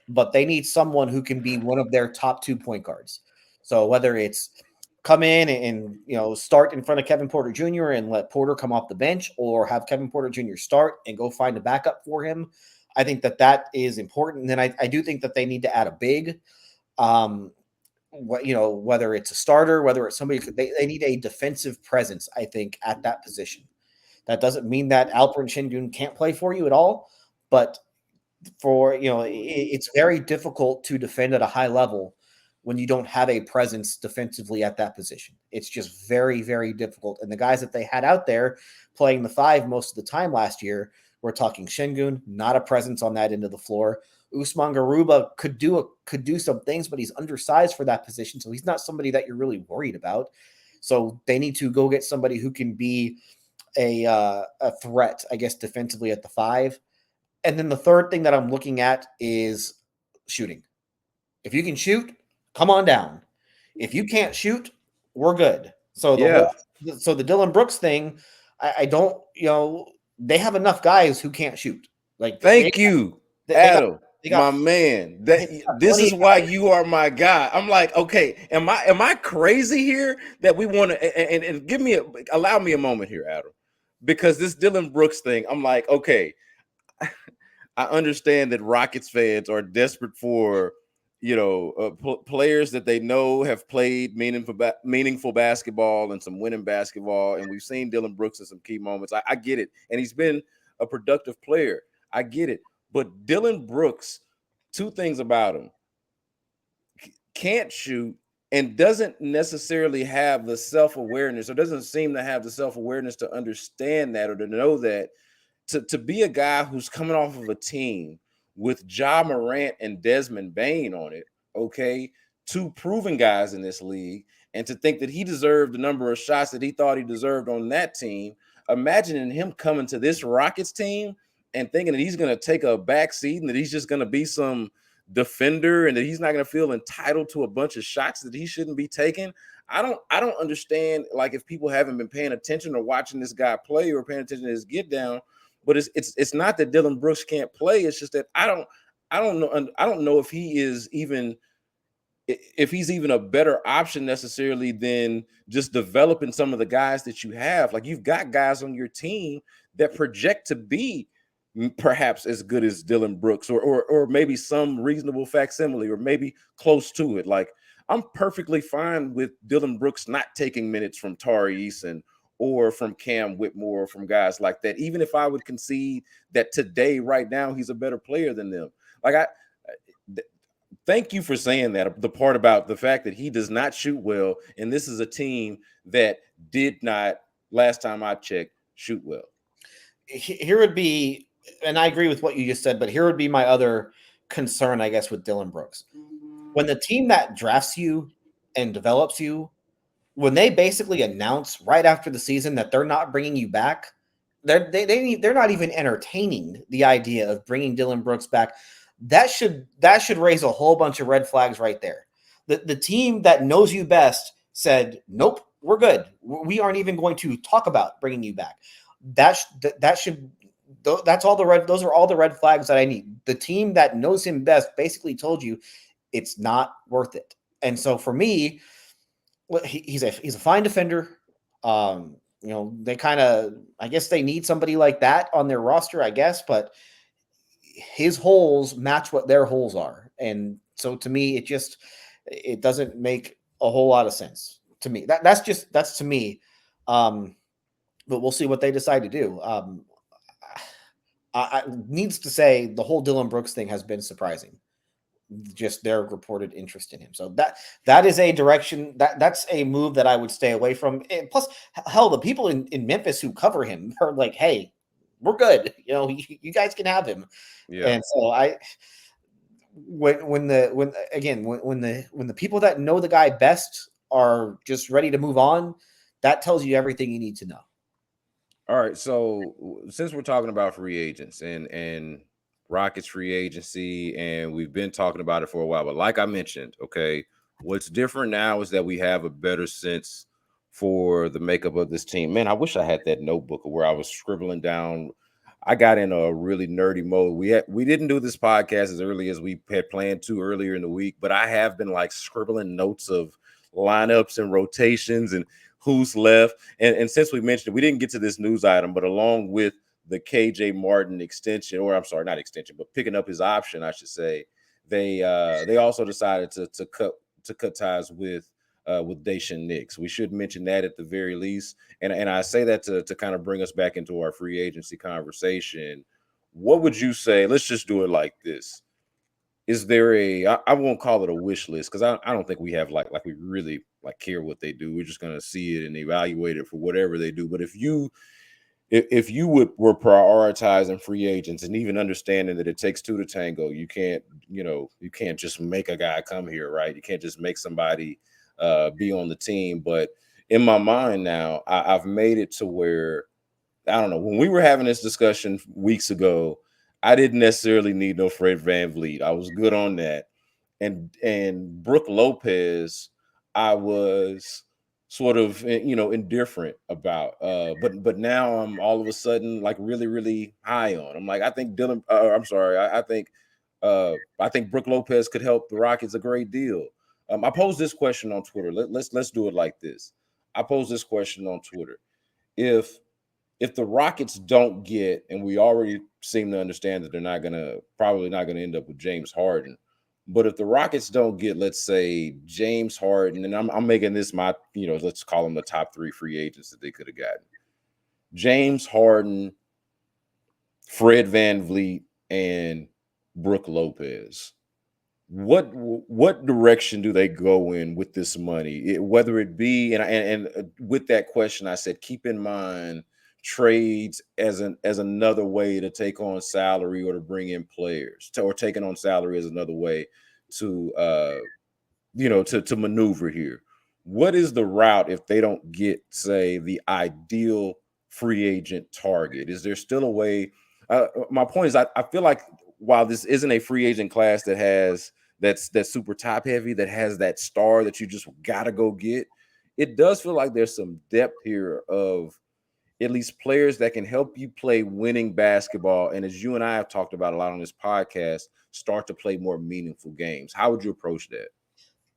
but they need someone who can be one of their top 2 point guards. So whether it's come in and start in front of Kevin Porter Jr. and let Porter come off the bench, or have Kevin Porter Jr. start and go find a backup for him, I think that is important. And then I do think that they need to add a big, whether it's a starter, whether it's somebody, they need a defensive presence, I think, at that position. That doesn't mean that Alperen Sengun can't play for you at all, but it's very difficult to defend at a high level when you don't have a presence defensively at that position. It's just very, very difficult. And the guys that they had out there playing the 5 most of the time last year, we're talking Sengun, not a presence on that end of the floor. Usman Garuba could do some things, but he's undersized for that position, so he's not somebody that you're really worried about. So they need to go get somebody who can be a threat, I guess, defensively at the 5. And then the third thing that I'm looking at is shooting. If you can shoot, come on down. If you can't shoot, we're good. So the Dillon Brooks thing, I don't, they have enough guys who can't shoot. Like, thank you, Adam, my man. This is why you are my guy. I'm like, okay, am I crazy here that we want to and allow me a moment here, Adam, because this Dillon Brooks thing, I'm like, okay, I understand that Rockets fans are desperate for players that they know have played meaningful basketball and some winning basketball, and we've seen Dillon Brooks in some key moments. I get it, and he's been a productive player. I get it, but Dillon Brooks, two things about him: can't shoot and doesn't necessarily have the self-awareness, or doesn't seem to have the self-awareness to understand that or to know that. To be a guy who's coming off of a team with Ja Morant and Desmond Bane on it, okay, two proven guys in this league, and to think that he deserved the number of shots that he thought he deserved on that team, imagining him coming to this Rockets team and thinking that he's going to take a back seat and that he's just going to be some defender and that he's not going to feel entitled to a bunch of shots that he shouldn't be taking. I don't understand, like, if people haven't been paying attention or watching this guy play or paying attention to his get down. But it's not that Dillon Brooks can't play. It's just that I don't know if he's even a better option necessarily than just developing some of the guys that you have. Like, you've got guys on your team that project to be perhaps as good as Dillon Brooks, or maybe some reasonable facsimile, or maybe close to it. Like, I'm perfectly fine with Dillon Brooks not taking minutes from Tari Eason or from Cam Whitmore, or from guys like that, even if I would concede that today, right now, he's a better player than them. Like, thank you for saying that, the part about the fact that he does not shoot well, and this is a team that did not, last time I checked, shoot well. Here would be, and I agree with what you just said, but here would be my other concern, I guess, with Dillon Brooks. When the team that drafts you and develops you, when they basically announce right after the season that they're not bringing you back, they're not even entertaining the idea of bringing Dillon Brooks back. That should raise a whole bunch of red flags right there. The team that knows you best said, nope, we're good. We aren't even going to talk about bringing you back. Those are all the red flags that I need. The team that knows him best basically told you it's not worth it. And so for me, he's a fine defender. They kind of, I guess they need somebody like that on their roster, I guess, but his holes match what their holes are. And so to me, it doesn't make a whole lot of sense to me. That's to me. But we'll see what they decide to do. I needs to say, the whole Dillon Brooks thing has been surprising. Just their reported interest in him. So that is a direction that's a move that I would stay away from. And plus, hell, the people in Memphis who cover him are like, hey, we're good. You guys can have him. Yeah. And so when the people that know the guy best are just ready to move on, that tells you everything you need to know. All right. So since we're talking about free agents and Rockets free agency, and we've been talking about it for a while, but like I mentioned, okay, what's different now is that we have a better sense for the makeup of this team. Man, I wish I had that notebook where I was scribbling down. I got in a really nerdy mode. We didn't do this podcast as early as we had planned to earlier in the week, but I have been like scribbling notes of lineups and rotations and who's left. And since we mentioned it, we didn't get to this news item, but along with the KJ Martin extension, or I'm sorry, not extension, but picking up his option, I should say, they also decided to cut ties with Daishen Nix. We should mention that at the very least. And I say that to kind of bring us back into our free agency conversation. What would you say? Let's just do it like this. Is there I won't call it a wish list, because I don't think we have like we really like care what they do. We're just going to see it and evaluate it for whatever they do. But if you if you were prioritizing free agents and even understanding that it takes two to tango, you can't just make a guy come here, right? You can't just make somebody be on the team. But in my mind now, I've made it to where, I don't know, when we were having this discussion weeks ago, I didn't necessarily need no Fred VanVleet. I was good on that. And Brook Lopez, I was sort of indifferent about. But now I'm all of a sudden like really, really high on. I'm like, I think Dylan. I'm sorry, I think Brook Lopez could help the Rockets a great deal. I posed this question on Twitter. Let's do it like this. I posed this question on Twitter. If the Rockets don't get, and we already seem to understand that they're probably not gonna end up with James Harden, but if the Rockets don't get, let's say, James Harden, and I'm making this my, let's call them the top 3 free agents that they could have gotten: James Harden, Fred VanVleet, and Brook Lopez. What direction do they go in with this money? Whether it be, and with that question, I said, keep in mind trades as another way to take on salary or to bring in players, or taking on salary as another way to to maneuver here. What is the route if they don't get, say, the ideal free agent target? Is there still a way? My point is, I feel like while this isn't a free agent class that's super top heavy, that has that star that you just gotta go get, it does feel like there's some depth here of at least players that can help you play winning basketball. And as you and I have talked about a lot on this podcast, start to play more meaningful games. How would you approach that?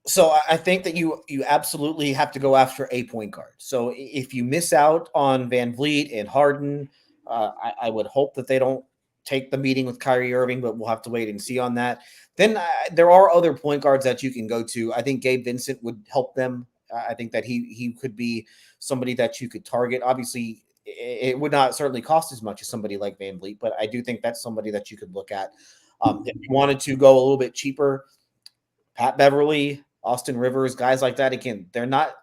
So I think that you absolutely have to go after a point guard. So if you miss out on VanVleet and Harden, I would hope that they don't take the meeting with Kyrie Irving, but we'll have to wait and see on that. Then there are other point guards that you can go to. I think Gabe Vincent would help them. I think that he could be somebody that you could target. Obviously, it would not certainly cost as much as somebody like VanVleet, but I do think that's somebody that you could look at. If you wanted to go a little bit cheaper, Pat Beverly, Austin Rivers, guys like that. Again,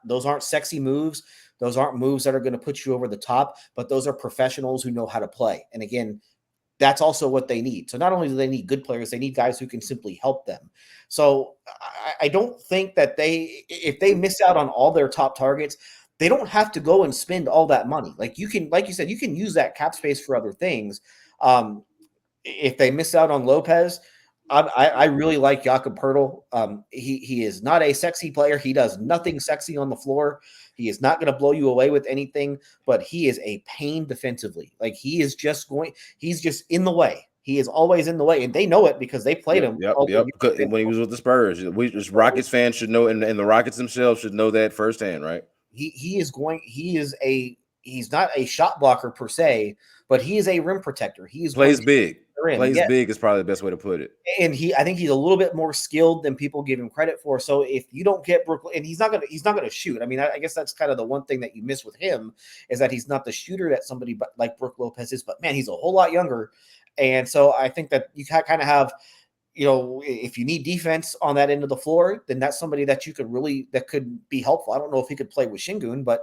those aren't sexy moves. Those aren't moves that are going to put you over the top, but those are professionals who know how to play. And again, that's also what they need. So not only do they need good players, they need guys who can simply help them. So I don't think that if they miss out on all their top targets, they don't have to go and spend all that money. Like you said, you can use that cap space for other things. If they miss out on Lopez, I really like Jakob Poeltl. He is not a sexy player. He does nothing sexy on the floor. He is not going to blow you away with anything, but he is a pain defensively. Like he's just in the way. He is always in the way, and they know it because they played him. Yep. When he was with the Spurs, we just Rockets fans should know, and the Rockets themselves should know that firsthand, right? He's not a shot blocker per se, but he is a rim protector. Plays big. Big is probably the best way to put it. And I think he's a little bit more skilled than people give him credit for. So if you don't get Brook, and he's not gonna shoot. I mean, I guess that's kind of the one thing that you miss with him is that he's not the shooter that somebody like Brook Lopez is. But man, he's a whole lot younger, and so I think that you kind of have, if you need defense on that end of the floor, then that's somebody that could be helpful. I don't know if he could play with Şengün, but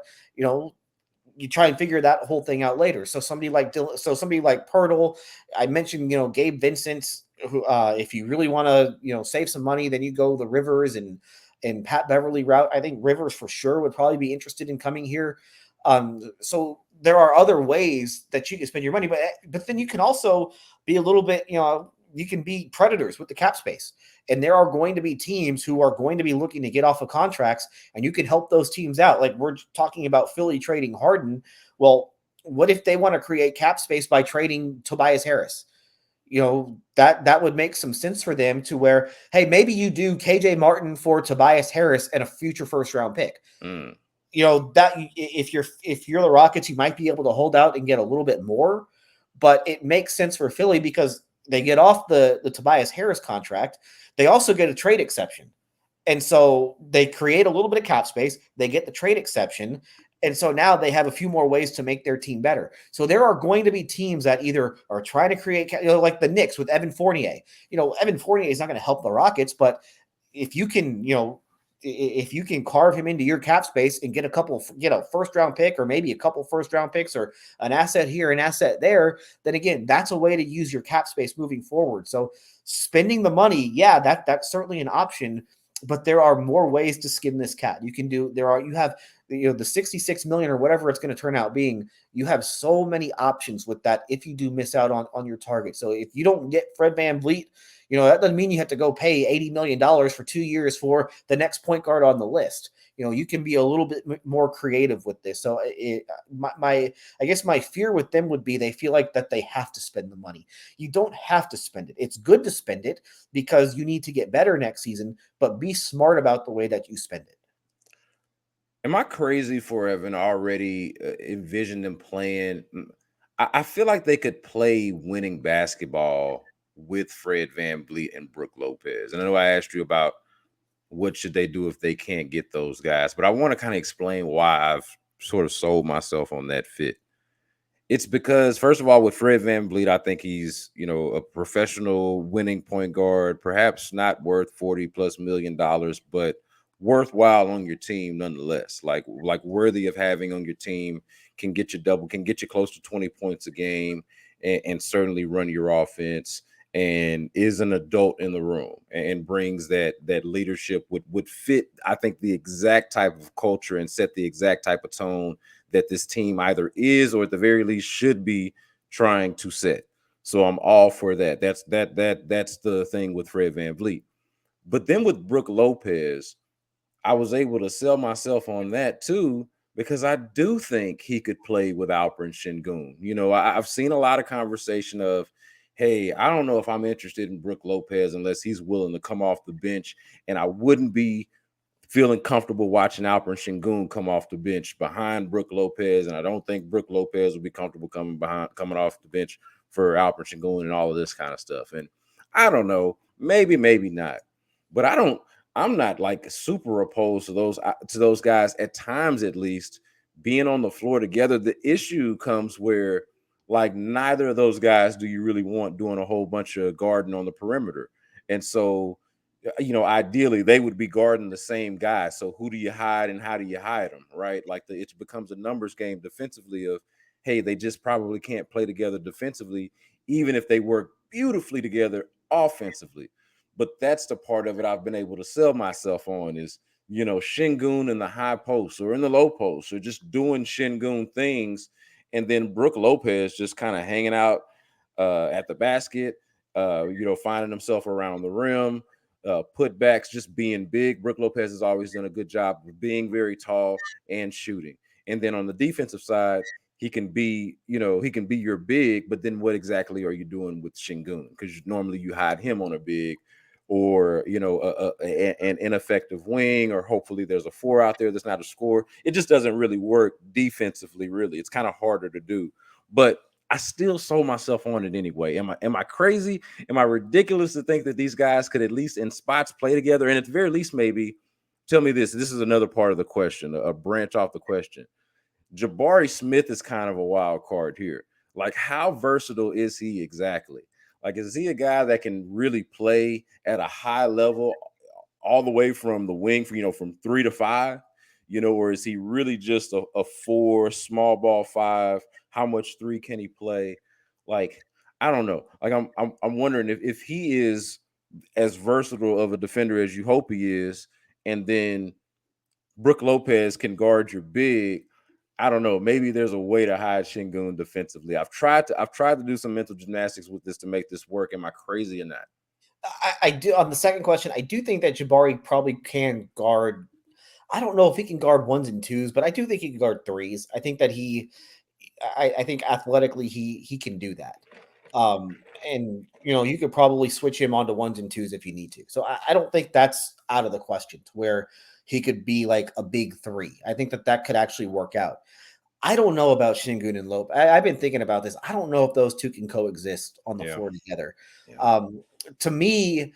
you try and figure that whole thing out later. So somebody like Poeltl, I mentioned, Gabe Vincent, who, if you really want to, save some money, then you go the Rivers and Pat Beverly route. I think Rivers for sure would probably be interested in coming here. So there are other ways that you can spend your money, but then you can also be a little bit, you can be predators with the cap space. And there are going to be teams who are going to be looking to get off of contracts, and you can help those teams out. Like we're talking about Philly trading Harden. Well, what if they want to create cap space by trading Tobias Harris? That would make some sense for them to where, hey, maybe you do KJ Martin for Tobias Harris and a future first round pick. That if you're the Rockets, you might be able to hold out and get a little bit more, but it makes sense for Philly because they get off the Tobias Harris contract. They also get a trade exception. And so they create a little bit of cap space. They get the trade exception. And so now they have a few more ways to make their team better. So there are going to be teams that either are trying to create, like the Knicks with Evan Fournier. Evan Fournier is not going to help the Rockets, but if you can, if you can carve him into your cap space and get a couple, first round pick or maybe a couple first round picks or an asset here, an asset there, then again, that's a way to use your cap space moving forward. So spending the money, yeah, that's certainly an option, but there are more ways to skin this cat. You have the 66 million or whatever it's going to turn out being. You have so many options with that if you do miss out on your target. So if you don't get Fred VanVleet, that doesn't mean you have to go pay $80 million for 2 years for the next point guard on the list. You can be a little bit more creative with this. So I guess my fear with them would be they feel like that they have to spend the money. You don't have to spend it. It's good to spend it because you need to get better next season, but be smart about the way that you spend it. Am I crazy for having already envisioned them playing? I feel like they could play winning basketball with Fred VanVleet and Brook Lopez. And I know I asked you about what should they do if they can't get those guys, but I want to kind of explain why I've sort of sold myself on that fit. It's because, first of all, with Fred VanVleet, I think he's, a professional winning point guard, perhaps not worth $40+ million, but worthwhile on your team nonetheless. Like worthy of having on your team, can get you close to 20 points a game, and certainly run your offense, and is an adult in the room and brings that leadership would fit, I think, the exact type of culture and set the exact type of tone that this team either is or at the very least should be trying to set. So I'm all for that. That's the thing with Fred VanVleet. But then with Brook Lopez, I was able to sell myself on that too, because I do think he could play with Alperen Şengün. I've seen a lot of conversation of, hey, I don't know if I'm interested in Brook Lopez unless he's willing to come off the bench, and I wouldn't be feeling comfortable watching Alperen Şengün come off the bench behind Brook Lopez, and I don't think Brook Lopez will be comfortable coming off the bench for Alperen Şengün and all of this kind of stuff. And I don't know, maybe not, but I'm not like super opposed to those guys at times, at least, being on the floor together. The issue comes where, like, neither of those guys do you really want doing a whole bunch of guarding on the perimeter. And so, ideally they would be guarding the same guy. So who do you hide and how do you hide them, right? Like it becomes a numbers game defensively of, hey, they just probably can't play together defensively, even if they work beautifully together offensively. But that's the part of it I've been able to sell myself on is, Şengün in the high post or in the low post or just doing Şengün things. And then Brook Lopez just kind of hanging out at the basket, finding himself around the rim, putbacks, just being big. Brook Lopez has always done a good job of being very tall and shooting. And then on the defensive side, he can be your big, but then what exactly are you doing with Şengün? Because normally you hide him on a big, or an ineffective wing, or hopefully there's a 4 out there that's not a scorer. It just doesn't really work defensively, really. It's kind of harder to do. But I still sold myself on it anyway. Am I crazy? Am I ridiculous to think that these guys could at least in spots play together? And at the very least, maybe tell me this. This is another part of the question, a branch off the question. Jabari Smith is kind of a wild card here. Like, how versatile is he exactly? Like, is he a guy that can really play at a high level all the way from the wing, from 3 to 5? Or is he really just a 4, small ball 5? How much 3 can he play? Like, I don't know. Like, I'm wondering if he is as versatile of a defender as you hope he is, and then Brook Lopez can guard your big. I don't know. Maybe there's a way to hide Şengün defensively. I've tried to do some mental gymnastics with this to make this work. Am I crazy or not? I do. On the second question, I do think that Jabari probably can guard. I don't know if he can guard 1s and 2s, but I do think he can guard 3s. I think that I think athletically he can do that. And you could probably switch him onto 1s and 2s if you need to. So I don't think that's out of the question to where he could be like a big 3. I think that could actually work out. I don't know about Şengün and Lope. I've been thinking about this. I don't know if those two can coexist on the floor together. Yeah. To me,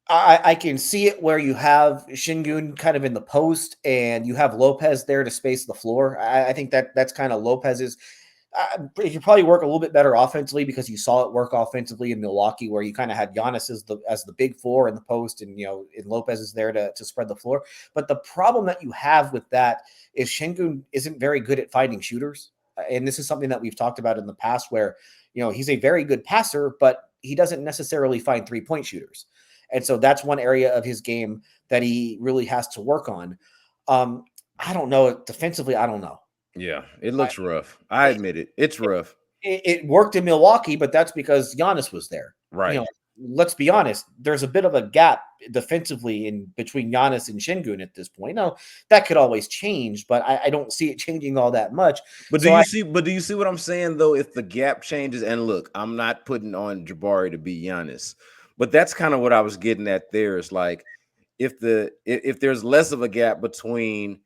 I can see it where you have Şengün kind of in the post and you have Lopez there to space the floor. I think that's kind of Lopez's. It could probably work a little bit better offensively because you saw it work offensively in Milwaukee, where you kind of had Giannis as the big four in the post, and and Lopez is there to spread the floor. But the problem that you have with that is Şengün isn't very good at finding shooters, and this is something that we've talked about in the past, where he's a very good passer, but he doesn't necessarily find 3-point shooters, and so that's one area of his game that he really has to work on. I don't know defensively. I don't know. Yeah, it looks rough. I admit it. It's rough. It worked in Milwaukee, but that's because Giannis was there. Right. Let's be honest. There's a bit of a gap defensively in between Giannis and Şengün at this point. Now, that could always change, but I don't see it changing all that much. But do you see what I'm saying though? If the gap changes, and look, I'm not putting on Jabari to be Giannis, but that's kind of what I was getting at there. Is like if there's less of a gap between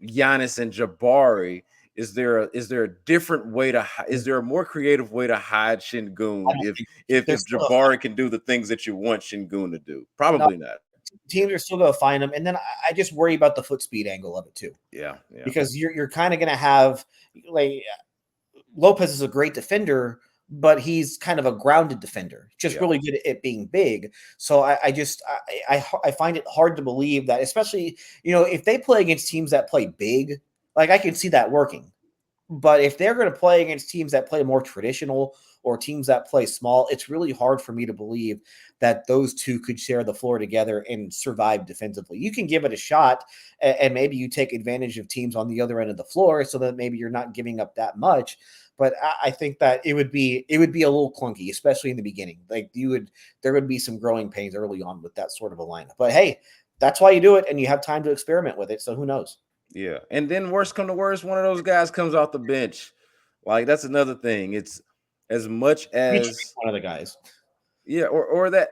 Giannis and Jabari, is there a different way is there a more creative way to hide Şengün if Jabari can do the things that you want Şengün to do? Probably not. Teams are still going to find him, and then I just worry about the foot speed angle of it too. Yeah. Because you're kind of going to have, like, Lopez is a great defender, but he's kind of a grounded defender, just really good at being big. So I find it hard to believe that, especially, if they play against teams that play big, like, I can see that working. But if they're going to play against teams that play more traditional or teams that play small, it's really hard for me to believe that those two could share the floor together and survive defensively. You can give it a shot, and maybe you take advantage of teams on the other end of the floor so that maybe you're not giving up that much. But I think that it would be a little clunky, especially in the beginning. Like, there would be some growing pains early on with that sort of a lineup. But hey, that's why you do it, and you have time to experiment with it. So who knows? Yeah, and then worst come to worst, one of those guys comes off the bench. Like, that's another thing. It's as much as one of the guys. Yeah, or that.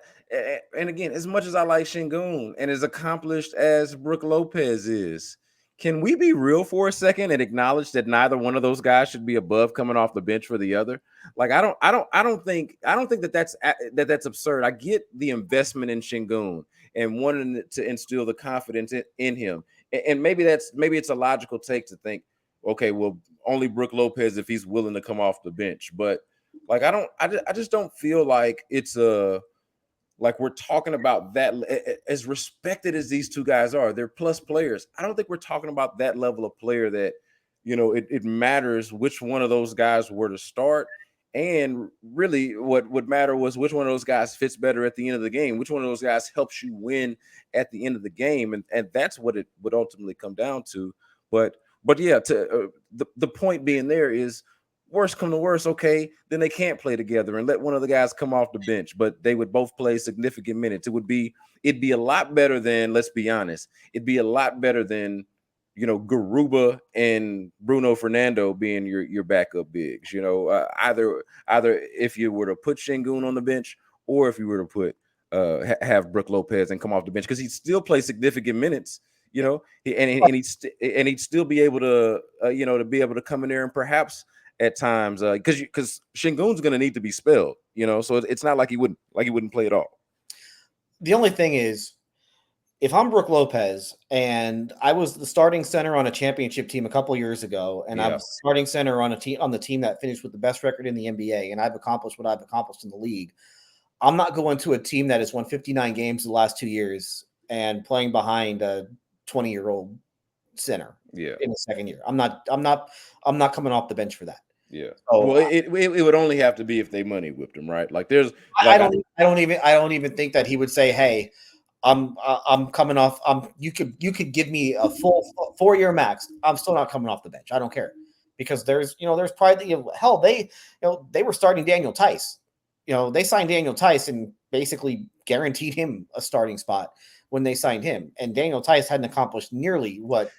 And again, as much as I like Şengün and as accomplished as Brook Lopez is, can we be real for a second and acknowledge that neither one of those guys should be above coming off the bench for the other? Like, I don't think that's absurd. I get the investment in Şengün and wanting to instill the confidence in him, and maybe it's a logical take to think, okay, well, only Brook Lopez if he's willing to come off the bench. But like, I just don't feel like it's like we're talking about that. As respected as these two guys are, they're plus players. I don't think we're talking about that level of player that, it matters which one of those guys were to start. And really what would matter was which one of those guys fits better at the end of the game, which one of those guys helps you win at the end of the game. And that's what it would ultimately come down to. But yeah, the point being there is, worst come to worst, okay, then they can't play together and let one of the guys come off the bench, but they would both play significant minutes. It'd be a lot better than, let's be honest, it'd be a lot better than, Garuba and Bruno Fernando being your backup bigs. Either if you were to put Şengün on the bench, or if you were to put have Brook Lopez and come off the bench, because he'd still play significant minutes. And he'd still be able to to be able to come in there and perhaps at times, because Şengün's going to need to be spelled, so it's not like he wouldn't play at all. The only thing is, if I'm Brook Lopez and I was the starting center on a championship team a couple years ago, and I'm starting center on the team that finished with the best record in the NBA, and I've accomplished what I've accomplished in the league, I'm not going to a team that has won 59 games the last 2 years and playing behind a 20-year-old center in the second year. I'm not coming off the bench for that. Yeah. So, well, it would only have to be if they money whipped him, right? Like, there's, I don't even think that he would say, "Hey, I'm coming off. You could give me a full 4-year max. I'm still not coming off the bench. I don't care," because there's probably hell they were starting Daniel Tice. They signed Daniel Tice and basically guaranteed him a starting spot when they signed him, and Daniel Tice hadn't accomplished nearly what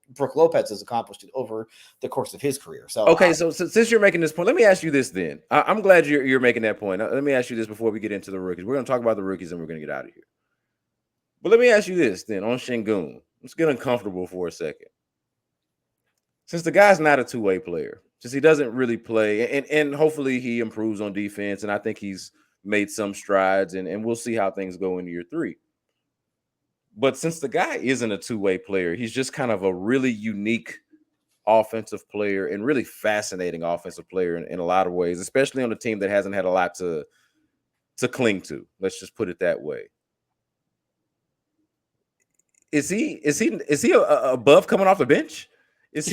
Brook Lopez has accomplished over the course of his career. So okay, so since you're making this point, let me ask you this then. I'm glad you're making that point. Let me ask you this before we get into the rookies. We're going to talk about the rookies and we're going to get out of here. But let me ask you this then on Şengün. Let's get uncomfortable for a second. Since the guy's not a two-way player, since he doesn't really play, and hopefully he improves on defense, and I think he's made some strides, and we'll see how things go in year 3. But since the guy isn't a two-way player, he's just kind of a really unique offensive player and really fascinating offensive player in a lot of ways, especially on a team that hasn't had a lot to cling to. Let's just put it that way. Is he above coming off the bench? Is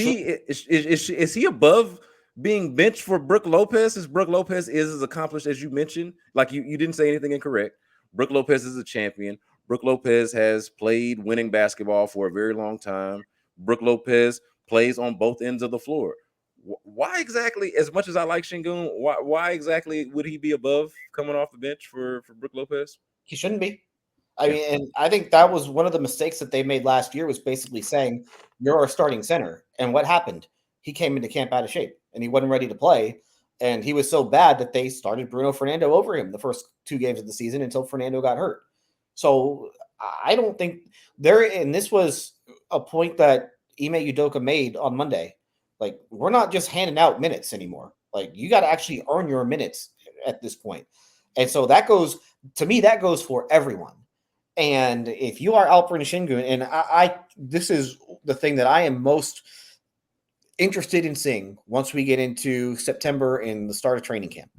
he above being benched for Brook Lopez? As Brook Lopez is as accomplished as you mentioned, like you didn't say anything incorrect. Brook Lopez is a champion. Brook Lopez has played winning basketball for a very long time. Brook Lopez plays on both ends of the floor. Why exactly, as much as I like Şengün, why exactly would he be above coming off the bench for Brook Lopez? He shouldn't be. I mean, and I think that was one of the mistakes that they made last year, was basically saying you're our starting center. And what happened? He came into camp out of shape and he wasn't ready to play. And he was so bad that they started Bruno Fernando over him the first 2 games of the season until Fernando got hurt. So I don't think and this was a point that Ime Udoka made on Monday. Like, we're not just handing out minutes anymore. Like, you got to actually earn your minutes at this point. And so that goes for everyone. And if you are Alperen Şengün, and this is the thing that I am most interested in seeing once we get into September and the start of training camp.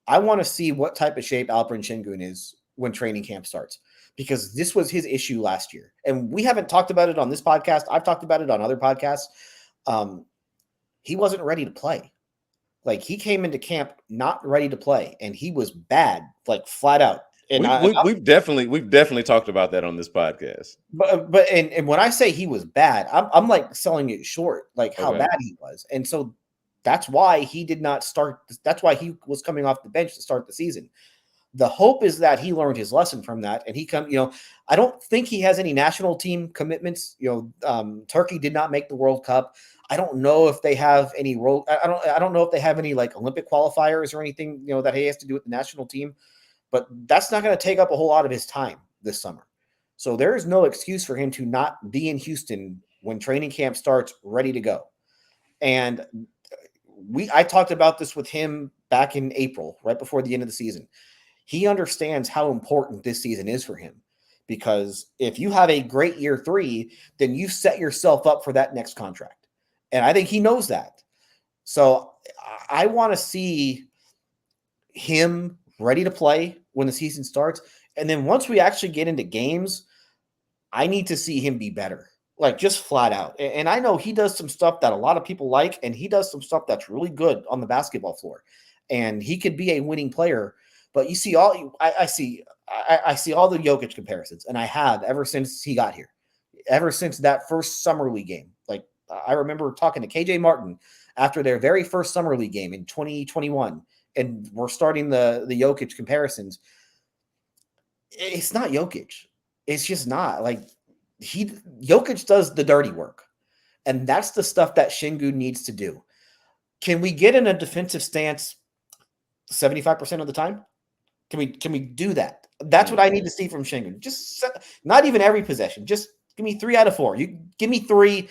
I want to see what type of shape Alperen Şengün is when training camp starts, because this was his issue last year. And we haven't talked about it on this podcast. I've talked about it on other podcasts. He wasn't ready to play. Like, he came into camp not ready to play, and he was bad, like flat out. And we've definitely talked about that on this podcast. But when I say he was bad, I'm like selling it short, like how bad he was. And so that's why he did not start. That's why he was coming off the bench to start the season. The hope is that he learned his lesson from that, and I don't think he has any national team commitments. Turkey did not make the World Cup. I don't know if they have any role. I don't know if they have any like Olympic qualifiers or anything, that he has to do with the national team. But that's not going to take up a whole lot of his time this summer. So there is no excuse for him to not be in Houston when training camp starts, ready to go. And I talked about this with him back in April, right before the end of the season. He understands how important this season is for him, because if you have a great year 3, then you set yourself up for that next contract. And I think he knows that. So I want to see him ready to play when the season starts. And then once we actually get into games, I need to see him be better, like just flat out. And I know he does some stuff that a lot of people like, and he does some stuff that's really good on the basketball floor, and he could be a winning player. But you see I see all the Jokic comparisons, and I have ever since he got here, ever since that first summer league game. Like, I remember talking to KJ Martin after their very first summer league game in 2021. And we're starting the Jokic comparisons. It's not Jokic. It's just not. Like, Jokic does the dirty work. And that's the stuff that Şengün needs to do. Can we get in a defensive stance 75% of the time? Can we do that? That's what I need to see from Şengün. Just not even every possession. Just give me 3 out of 4. You give me 3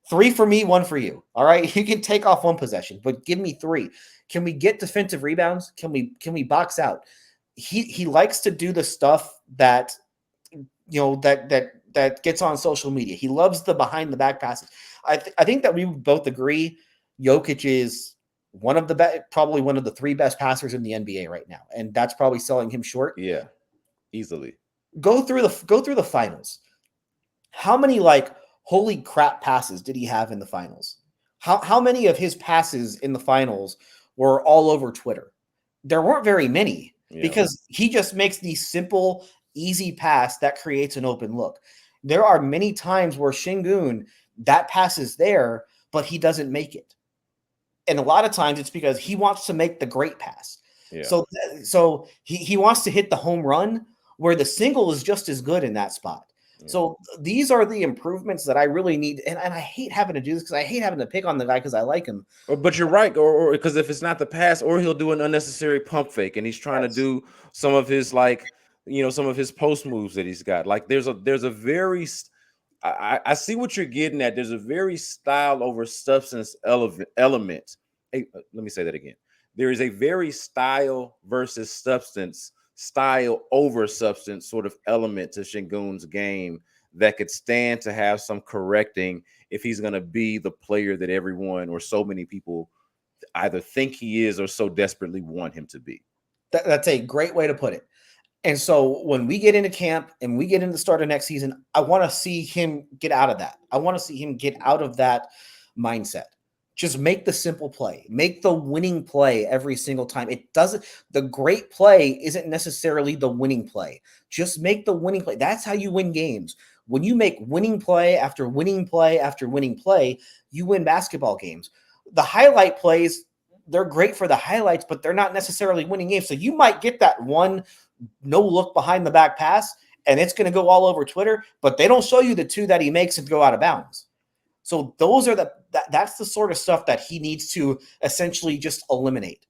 for me, 1 for you. All right. You can take off 1 possession, but give me 3. Can we get defensive rebounds? Can we box out? He likes to do the stuff that that gets on social media. He loves the behind the back passes. I think that we both agree Jokic is probably one of the 3 best passers in the NBA right now, and that's probably selling him short. Yeah, easily. Go through the finals. How many holy crap passes did he have in the finals? How many of his passes in the finals were all over Twitter? There weren't very many, because he just makes the simple, easy pass that creates an open look. There are many times where Şengün, that pass is there, but he doesn't make it. And a lot of times it's because he wants to make the great pass. Yeah. So he wants to hit the home run where the single is just as good in that spot. So these are the improvements that I really need. And I hate having to do this because I hate having to pick on the guy because I like him. But you're right. Or because if it's not the pass, or he'll do an unnecessary pump fake, and he's trying to do some of his some of his post moves that he's got. Like there's a very, I see what you're getting at. There's a very style over substance element. Hey, let me say that again. There is a very style versus substance, style over substance sort of element to Şengün's game that could stand to have some correcting if he's going to be the player that everyone or so many people either think he is or so desperately want him to be. That's a great way to put it. And so when we get into camp and we get into the start of next season, I want to see him get out of that. I want to see him get out of that mindset. Just make the simple play. Make the winning play every single time. The great play isn't necessarily the winning play. Just make the winning play. That's how you win games. When you make winning play after winning play after winning play, you win basketball games. The highlight plays, they're great for the highlights, but they're not necessarily winning games. So you might get that one no look behind the back pass, and it's going to go all over Twitter, but they don't show you the two that he makes and go out of bounds. So those are that's the sort of stuff that he needs to essentially just eliminate.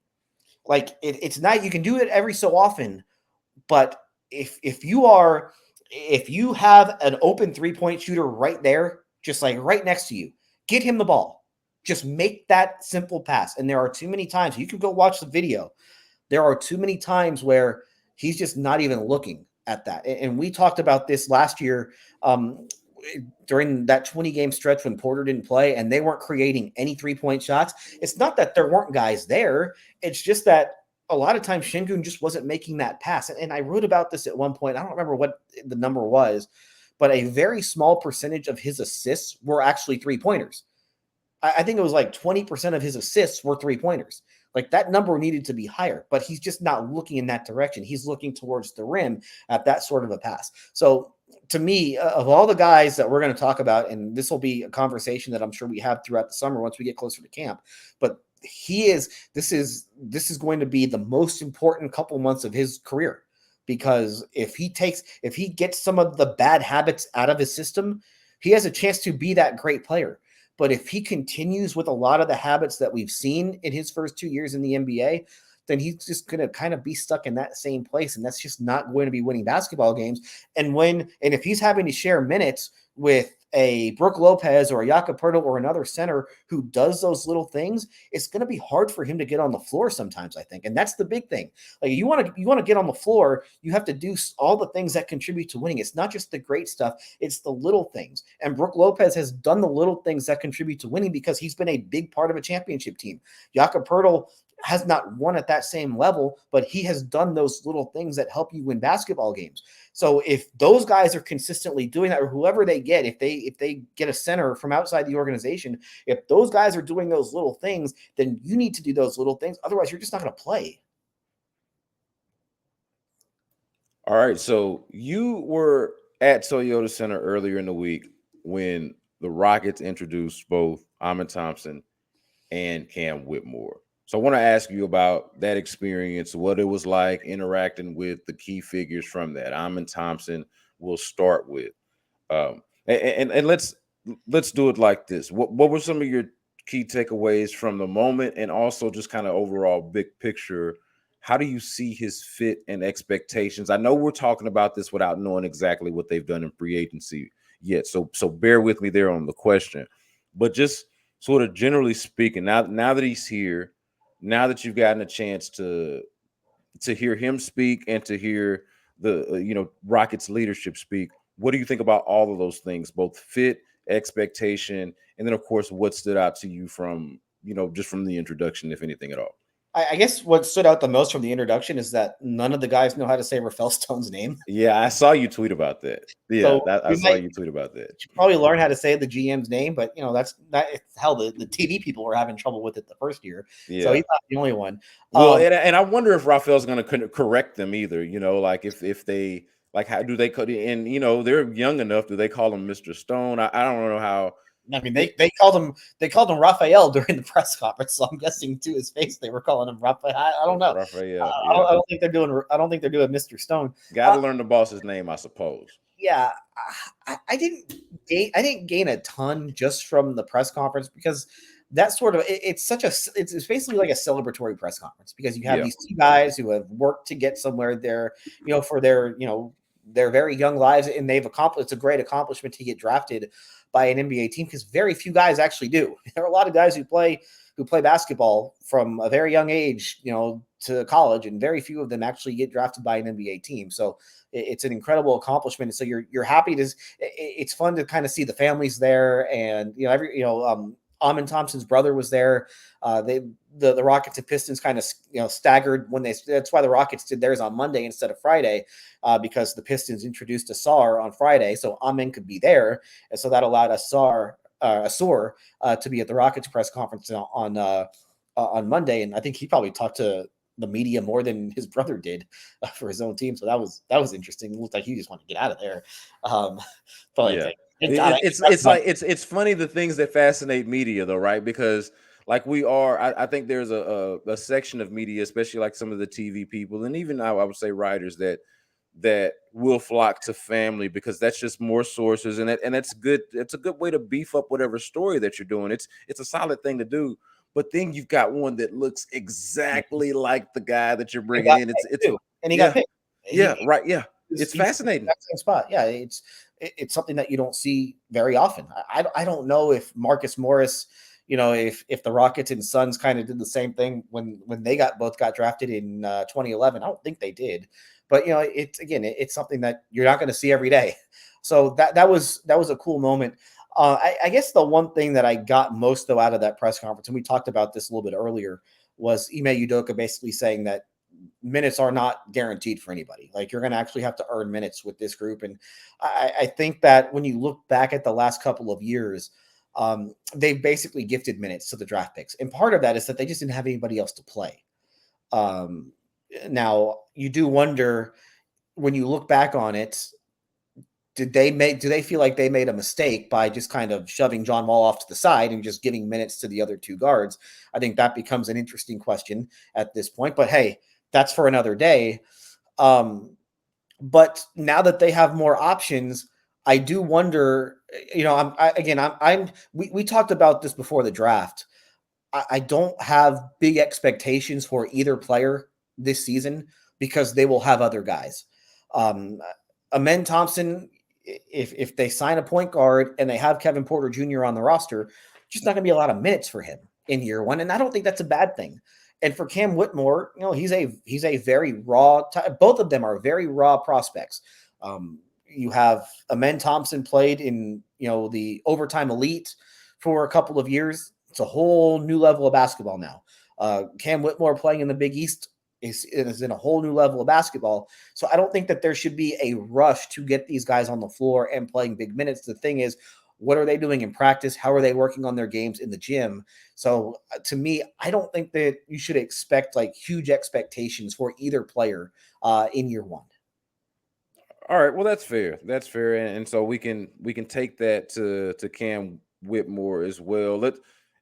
Like it's not, you can do it every so often, but if you have an open 3-point shooter right there, just like right next to you, get him the ball. Just make that simple pass. And there are too many times, you can go watch the video. There are too many times where he's just not even looking at that. And we talked about this last year during that 20-game stretch when Porter didn't play and they weren't creating any 3-point shots. It's not that there weren't guys there. It's just that a lot of times Şengün just wasn't making that pass. And I wrote about this at one point. I don't remember what the number was, but a very small percentage of his assists were actually 3-pointers. I think it was like 20% of his assists were 3-pointers. Like that number needed to be higher, but he's just not looking in that direction. He's looking towards the rim at that sort of a pass. So to me, of all the guys that we're going to talk about, and this will be a conversation that I'm sure we have throughout the summer once we get closer to camp, but this is going to be the most important couple months of his career, because if he gets some of the bad habits out of his system, he has a chance to be that great player. But if he continues with a lot of the habits that we've seen in his first 2 years in the NBA, then he's just going to kind of be stuck in that same place. And that's just not going to be winning basketball games. And if he's having to share minutes with a Brook Lopez or a Jakob Poeltl or another center who does those little things, it's going to be hard for him to get on the floor sometimes, I think. And that's the big thing. Like you want to get on the floor, you have to do all the things that contribute to winning. It's not just the great stuff, it's the little things. And Brook Lopez has done the little things that contribute to winning because he's been a big part of a championship team. Jakob Poeltl has not won at that same level, but he has done those little things that help you win basketball games. So if those guys are consistently doing that, or whoever they get, if they get a center from outside the organization, if those guys are doing those little things, then you need to do those little things. Otherwise, you're just not going to play. All right. So you were at Toyota Center earlier in the week when the Rockets introduced both Amen Thompson and Cam Whitmore. So I want to ask you about that experience, what it was like interacting with the key figures from that. Amen Thompson we'll start with. And let's do it like this. What were some of your key takeaways from the moment, and also just kind of overall big picture? How do you see his fit and expectations? I know we're talking about this without knowing exactly what they've done in free agency yet. So bear with me there on the question. But just sort of generally speaking, now that he's here, now that you've gotten a chance to hear him speak and to hear the Rockets leadership speak, what do you think about all of those things, both fit, expectation, and then of course what stood out to you from just from the introduction, if anything at all? I guess what stood out the most from the introduction is that none of the guys know how to say Rafael Stone's name. Yeah, I saw you tweet about that. Yeah, so I saw you tweet about that. You probably learn how to say the GM's name, but that's hell. The TV people were having trouble with it the first year, so he's not the only one. Well, and I wonder if Rafael's going to correct them either. Like if they how do they and they're young enough. Do they call him Mr. Stone? I don't know how. I mean, they called him Raphael during the press conference, so I'm guessing to his face they were calling him Raphael. I don't know. Raphael. Yeah. I don't think they're doing Mr. Stone. Got to learn the boss's name, I suppose. Yeah, I didn't gain a ton just from the press conference, because that sort of it's basically like a celebratory press conference, because you have these two guys who have worked to get somewhere there, for their their very young lives, and they've accomplished. It's a great accomplishment to get drafted by an NBA team because very few guys actually do. There are a lot of guys who play basketball from a very young age, to college, and very few of them actually get drafted by an NBA team. So it's an incredible accomplishment. So you're happy to. It's fun to kind of see the families there, and Amin Thompson's brother was there. The Rockets and Pistons kind of staggered when that's why the Rockets did theirs on Monday instead of Friday, because the Pistons introduced Asar on Friday, so Amin could be there, and so that allowed Asar to be at the Rockets press conference on Monday, and I think he probably talked to the media more than his brother did for his own team. So that was interesting. It looked like he just wanted to get out of there. But yeah. it's funny the things that fascinate media though, right? Because like I think there's a section of media, especially like some of the TV people, and even I would say writers that will flock to family because that's just more sources, and that's good. It's a good way to beef up whatever story that you're doing. It's a solid thing to do. But then you've got one that looks exactly like the guy that you're bringing in. He got picked. Right. Yeah, it's fascinating. Same spot. Yeah, it's something that you don't see very often. I don't know if Marcus Morris, if the Rockets and Suns kind of did the same thing when they both got drafted in 2011. I don't think they did, but it's something that you're not going to see every day. So that was a cool moment. I guess the one thing that I got most though out of that press conference, and we talked about this a little bit earlier, was Ime Udoka basically saying that minutes are not guaranteed for anybody. Like you're going to actually have to earn minutes with this group. And I think that when you look back at the last couple of years, they've basically gifted minutes to the draft picks. And part of that is that they just didn't have anybody else to play. Now you do wonder when you look back on it, do they feel like they made a mistake by just kind of shoving John Wall off to the side and just giving minutes to the other two guards? I think that becomes an interesting question at this point, but hey, that's for another day. But now that they have more options, I do wonder, we talked about this before the draft. I don't have big expectations for either player this season because they will have other guys. Amen Thompson, if they sign a point guard and they have Kevin Porter Jr. on the roster, just not going to be a lot of minutes for him in year one. And I don't think that's a bad thing. And for Cam Whitmore, he's a very raw. Both of them are very raw prospects. You have Amen Thompson played in the overtime elite for a couple of years. It's a whole new level of basketball now. Cam Whitmore playing in the Big East is in a whole new level of basketball. So I don't think that there should be a rush to get these guys on the floor and playing big minutes. The thing is, what are they doing in practice? How are they working on their games in the gym? So to me, I don't think that you should expect like huge expectations for either player in year one. All right. Well, that's fair. That's fair. And so we can take that to Cam Whitmore as well.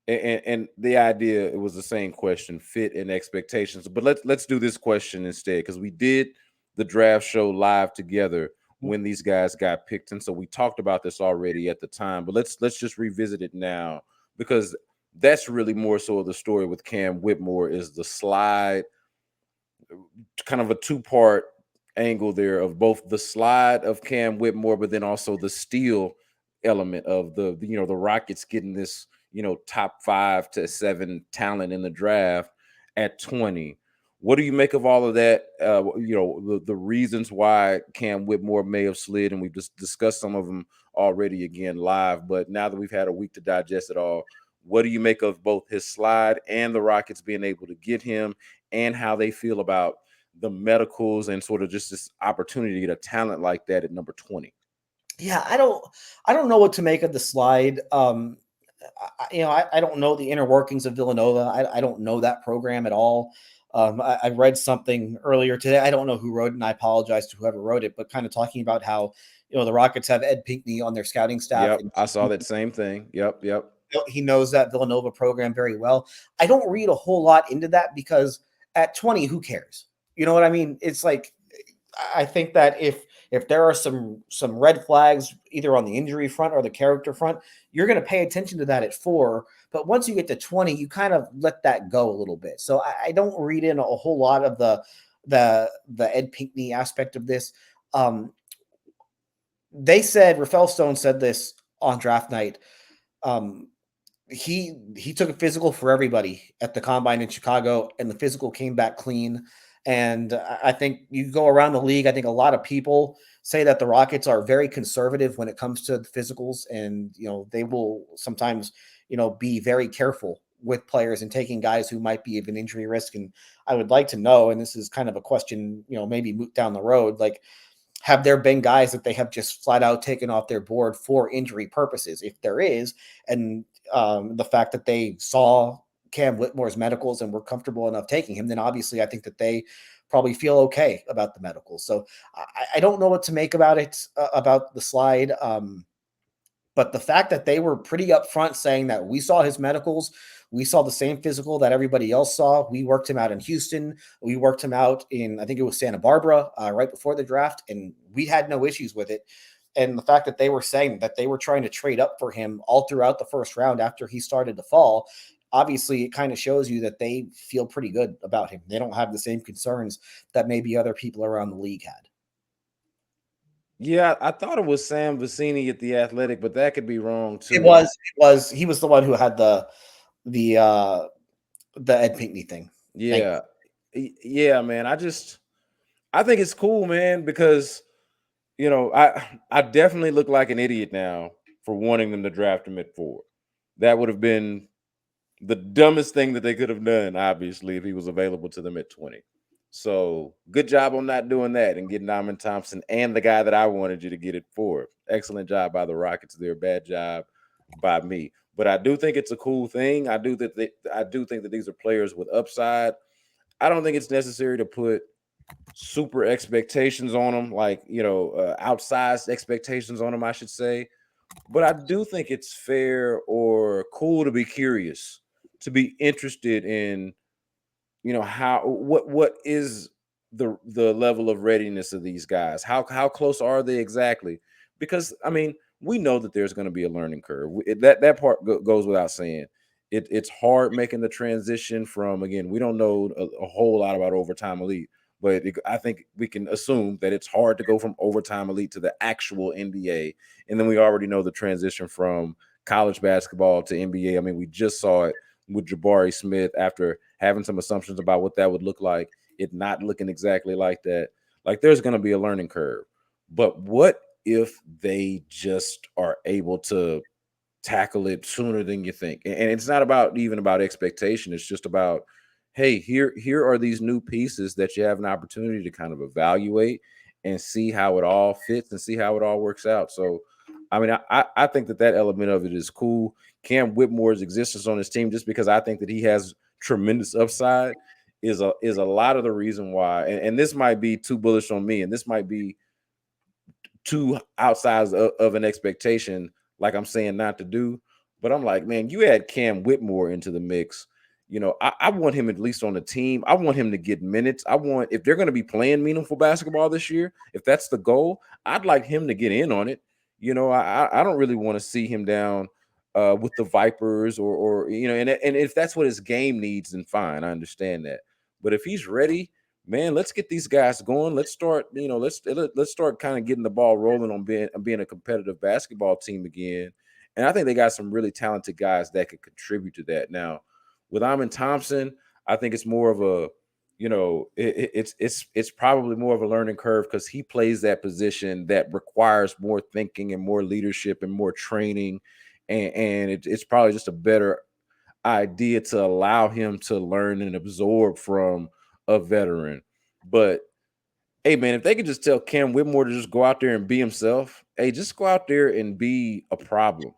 And the idea, it was the same question, fit and expectations. But let's do this question instead, because we did the draft show live together when these guys got picked. And so we talked about this already at the time, but let's just revisit it now, because that's really more so of the story with Cam Whitmore is the slide, kind of a two-part angle there of both the slide of Cam Whitmore, but then also the steal element of the Rockets getting this, top 5 to 7 talent in the draft at 20. What do you make of all of that? The reasons why Cam Whitmore may have slid, and we've just discussed some of them already again live, but now that we've had a week to digest it all, what do you make of both his slide and the Rockets being able to get him, and how they feel about the medicals and sort of just this opportunity to get a talent like that at number 20? Yeah, I don't know what to make of the slide. I don't know the inner workings of Villanova. I don't know that program at all. I read something earlier today. I don't know who wrote it, and I apologize to whoever wrote it, but kind of talking about how, the Rockets have Ed Pinckney on their scouting staff. Yep, I saw that same thing. Yep. He knows that Villanova program very well. I don't read a whole lot into that because at 20, who cares? You know what I mean? It's like, I think that if there are some red flags either on the injury front or the character front, you're going to pay attention to that at 4. But once you get to 20, you kind of let that go a little bit. So I don't read in a whole lot of the Ed Pinckney aspect of this. they said, Rafael Stone said this on draft night. He took a physical for everybody at the combine in Chicago, and the physical came back clean. And I think you go around the league, I think a lot of people say that the Rockets are very conservative when it comes to the physicals, and they will sometimes be very careful with players and taking guys who might be of an injury risk. And I would like to know, and this is kind of a question, maybe moot down the road, like, have there been guys that they have just flat out taken off their board for injury purposes? If there is, and the fact that they saw Cam Whitmore's medicals and were comfortable enough taking him, then obviously I think that they probably feel okay about the medicals. So I don't know what to make about it, about the slide. But the fact that they were pretty upfront saying that we saw his medicals, we saw the same physical that everybody else saw. We worked him out in Houston. We worked him out in, I think it was Santa Barbara, right before the draft, and we had no issues with it. And the fact that they were saying that they were trying to trade up for him all throughout the first round after he started to fall, obviously it kind of shows you that they feel pretty good about him. They don't have the same concerns that maybe other people around the league had. Yeah, I thought it was Sam Vecini at The Athletic, but that could be wrong too. It was. He was the one who had the Ed Pinckney thing. Yeah. Yeah, man. I think it's cool, man, because I definitely look like an idiot now for wanting them to draft him at 4. That would have been the dumbest thing that they could have done, obviously, if he was available to them at 20. So good job on not doing that and getting Amen Thompson and the guy that I wanted you to get it for. Excellent job by the Rockets there. Bad job by me. But I do think it's a cool thing. I do think that these are players with upside. I don't think it's necessary to put super expectations on them, like outsized expectations on them, I should say. But I do think it's fair or cool to be curious, to be interested in what is the level of readiness of these guys. How close are they exactly? Because I mean, we know that there's going to be a learning curve. That part goes without saying. It's hard making the transition from, again, we don't know a whole lot about overtime elite, but I think we can assume that it's hard to go from overtime elite to the actual NBA. And then we already know the transition from college basketball to NBA. I mean, we just saw it with Jabari Smith after having some assumptions about what that would look like, it not looking exactly like that. Like, there's going to be a learning curve. But what if they just are able to tackle it sooner than you think? And it's not even about expectation. It's just about, hey, here are these new pieces that you have an opportunity to kind of evaluate and see how it all fits and see how it all works out. So, I mean, I think that element of it is cool. Cam Whitmore's existence on his team, just because I think that he has tremendous upside, is a lot of the reason why. And this might be too bullish on me, and this might be too outside of an expectation, like I'm saying not to do. But I'm like, man, you add Cam Whitmore into the mix. I want him at least on the team. I want him to get minutes. If they're going to be playing meaningful basketball this year, if that's the goal, I'd like him to get in on it. I don't really want to see him down with the Vipers or and if that's what his game needs, then fine, I understand that. But if he's ready, man, let's get these guys going. Let's start, let's start kind of getting the ball rolling on being a competitive basketball team again. And I think they got some really talented guys that could contribute to that. Now, with Amen Thompson, I think it's more of a, it's probably more of a learning curve because he plays that position that requires more thinking and more leadership and more training. And it's probably just a better idea to allow him to learn and absorb from a veteran. But hey, man, if they could just tell Cam Whitmore to just go out there and be himself, hey, just go out there and be a problem,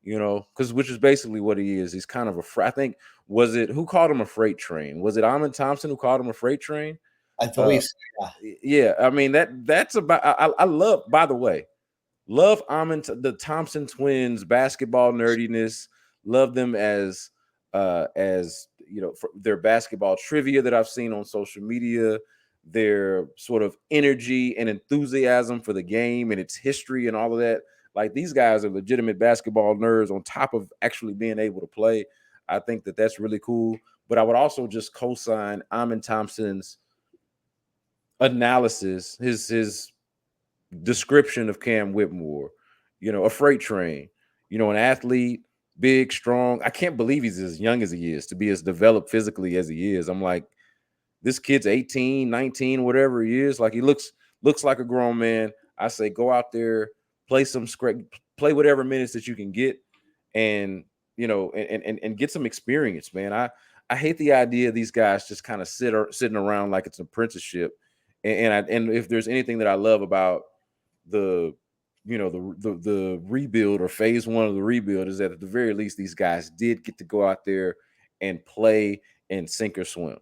because which is basically what he is. He's kind of I think, who called him a freight train? Was it Amen Thompson who called him a freight train? I believe so, yeah. I mean, that's about, I love, by the way, love the Thompson twins basketball nerdiness. Love them as for their basketball trivia that I've seen on social media, their sort of energy and enthusiasm for the game and its history and all of that. Like, these guys are legitimate basketball nerds on top of actually being able to play. I think that that's really cool. But I would also just co-sign Amen Thompson's analysis, his description of Cam Whitmore, a freight train, an athlete, big, strong. I can't believe he's as young as he is, to be as developed physically as he is. I'm like, this kid's 18, 19, whatever he is. Like, he looks like a grown man. I say, go out there, play whatever minutes that you can get, and and get some experience, man. I hate the idea of these guys just kind of sitting around like it's an apprenticeship. And if there's anything that I love about the the rebuild, or phase one of the rebuild, is that at the very least these guys did get to go out there and play and sink or swim.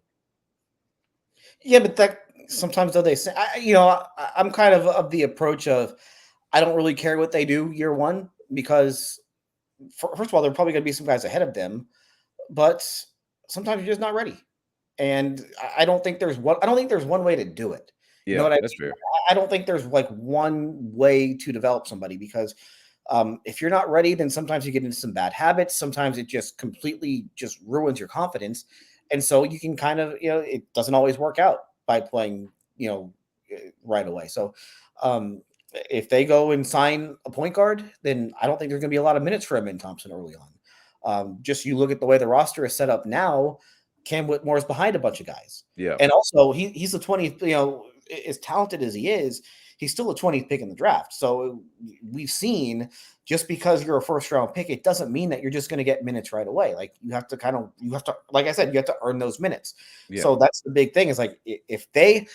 Yeah, but that sometimes though they say, I'm kind of the approach of I don't really care what they do year one, because first of all, there are probably going to be some guys ahead of them, but sometimes you're just not ready. And I don't think there's one way to do it. You know Yeah, what I that's mean? fair. I don't think there's like one way to develop somebody, because if you're not ready, then sometimes you get into some bad habits. Sometimes it just completely just ruins your confidence. And so you can kind of, it doesn't always work out by playing, right away. So if they go and sign a point guard, then I don't think there's going to be a lot of minutes for Amen Thompson early on. Just you look at the way the roster is set up now, Cam Whitmore is behind a bunch of guys. Yeah. And also he's the 20th, as talented as he is, he's still a 20th pick in the draft. So we've seen, just because you're a first round pick, it doesn't mean that you're just going to get minutes right away. Like, you have to, like I said, you have to earn those minutes. Yeah. So that's the big thing, is like, if they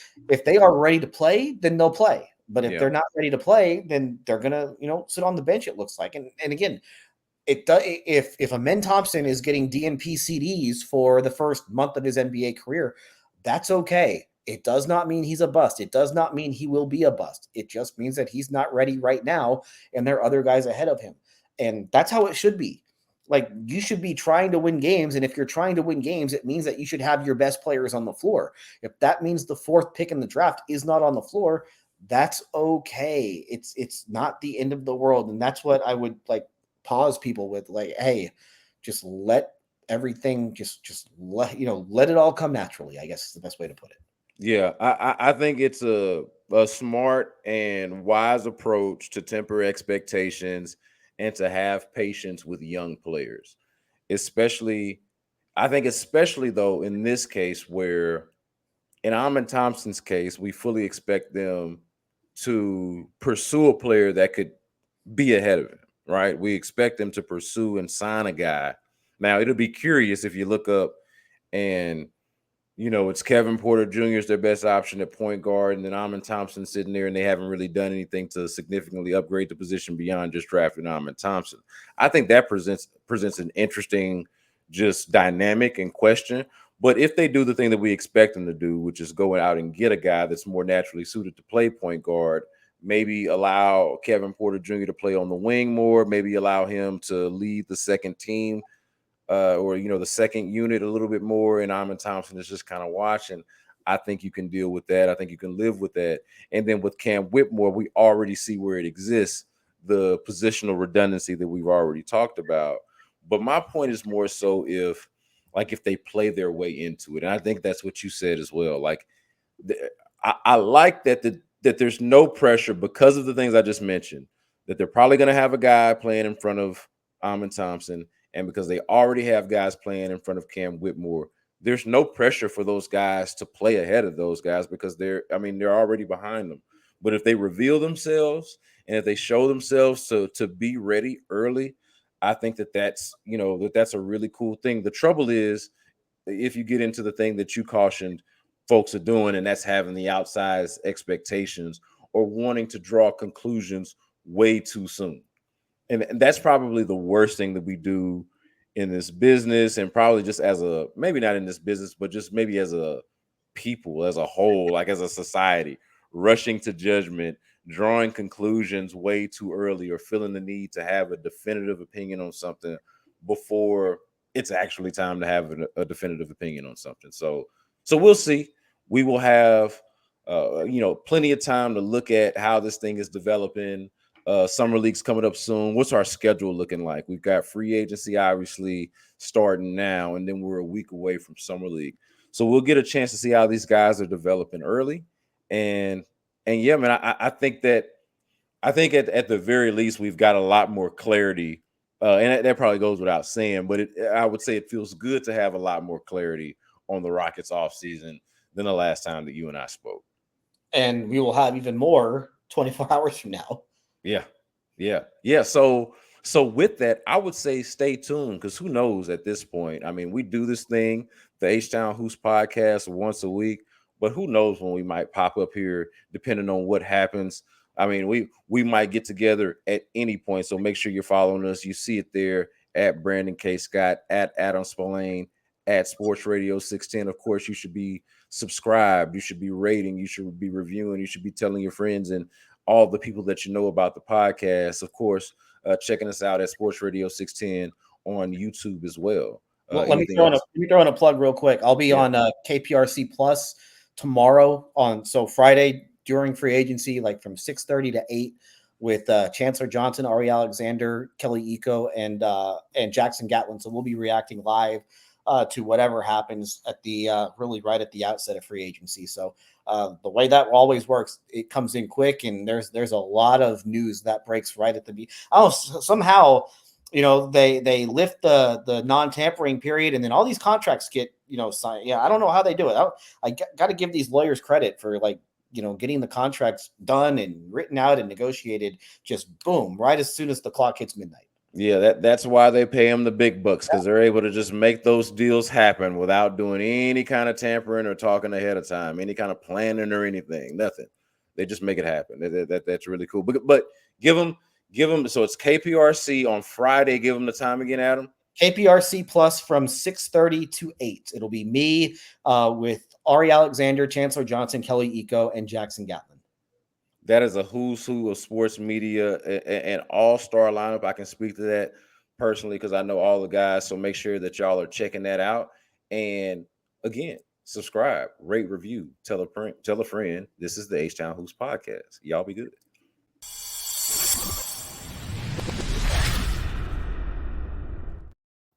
are ready to play, then they'll play. But if they're not ready to play, then they're going to, sit on the bench, it looks like. And again, it does, if Amen Thompson is getting DNP CDs for the first month of his NBA career, that's okay. It does not mean he's a bust. It does not mean he will be a bust. It just means that he's not ready right now, and there are other guys ahead of him. And that's how it should be. Like, you should be trying to win games, and if you're trying to win games, it means that you should have your best players on the floor. If that means the fourth pick in the draft is not on the floor, that's okay. It's not the end of the world. And that's what I would like pause people with, like, hey, just let everything just let it all come naturally, I guess is the best way to put it. Yeah, I think it's a smart and wise approach to temper expectations and to have patience with young players, especially though in this case, where in Amen Thompson's case, we fully expect them to pursue a player that could be ahead of him, right? We expect them to pursue and sign a guy. Now, it'll be curious if you look up and it's Kevin Porter Jr. is their best option at point guard, and then Amen Thompson sitting there, and they haven't really done anything to significantly upgrade the position beyond just drafting Amen Thompson. I think that presents an interesting just dynamic and question. But if they do the thing that we expect them to do, which is go out and get a guy that's more naturally suited to play point guard, maybe allow Kevin Porter Jr. to play on the wing more, maybe allow him to lead the second team, or the second unit a little bit more, and Amen Thompson is just kind of watching, I think you can deal with that. I think you can live with that. And then with Cam Whitmore, we already see where it exists, the positional redundancy that we've already talked about. But my point is more so if they play their way into it. And I think that's what you said as well. Like, I like that there's no pressure because of the things I just mentioned, that they're probably going to have a guy playing in front of Amen Thompson, and because they already have guys playing in front of Cam Whitmore, there's no pressure for those guys to play ahead of those guys, because they're already behind them. But if they reveal themselves and if they show themselves to be ready early, I think that's a really cool thing. The trouble is, if you get into the thing that you cautioned folks are doing, and that's having the outsized expectations or wanting to draw conclusions way too soon. And that's probably the worst thing that we do in this business, and probably just maybe not in this business, but just maybe as a people, as a whole, like as a society, rushing to judgment, drawing conclusions way too early, or feeling the need to have a definitive opinion on something before it's actually time to have a definitive opinion on something. So we'll see. We will have, plenty of time to look at how this thing is developing. Summer league's coming up soon. What's our schedule looking like? We've got free agency obviously starting now, and then we're a week away from summer league. So we'll get a chance to see how these guys are developing early. And yeah, man, I think that I think at the very least we've got a lot more clarity, and that probably goes without saying. But I would say it feels good to have a lot more clarity on the Rockets offseason than the last time that you and I spoke. And we will have even more 24 hours from now. Yeah. So with that, I would say stay tuned, because who knows at this point? I mean, we do this thing, the H-Town Hoops podcast, once a week, but who knows when we might pop up here, depending on what happens. I mean, we might get together at any point. So make sure you're following us. You see it there at Brandon K. Scott, at Adam Spolane, at Sports Radio 610. Of course, you should be subscribed. You should be rating. You should be reviewing. You should be telling your friends and all the people that you know about the podcast. Of course, checking us out at Sports Radio 610 on YouTube as well. Well, let me throw in a plug real quick. I'll be on KPRC Plus tomorrow so Friday during free agency, like from 6:30 to 8, with Chancellor Johnson, Ari Alexander, Kelly Eco, and Jackson Gatlin. So we'll be reacting live to whatever happens at the really right at the outset of free agency. So the way that always works, it comes in quick, and there's a lot of news that breaks right at the somehow, they lift the non-tampering period, and then all these contracts get signed. Yeah, I don't know how they do it. I got to give these lawyers credit for getting the contracts done and written out and negotiated, just boom, right as soon as the clock hits midnight. Yeah, that's why they pay them the big bucks, because they're able to just make those deals happen without doing any kind of tampering or talking ahead of time, any kind of planning or anything. Nothing. They just make it happen. That's really cool. But give them. So it's KPRC on Friday. Give them the time again, Adam. KPRC Plus from 6:30 to 8. It'll be me with Ari Alexander, Chancellor Johnson, Kelly Eco, and Jackson Gatlin. That is a who's who of sports media, and all-star lineup. I can speak to that personally because I know all the guys. So make sure that y'all are checking that out. And again, subscribe, rate, review, tell a friend. This is the H-Town Hoops podcast. Y'all be good.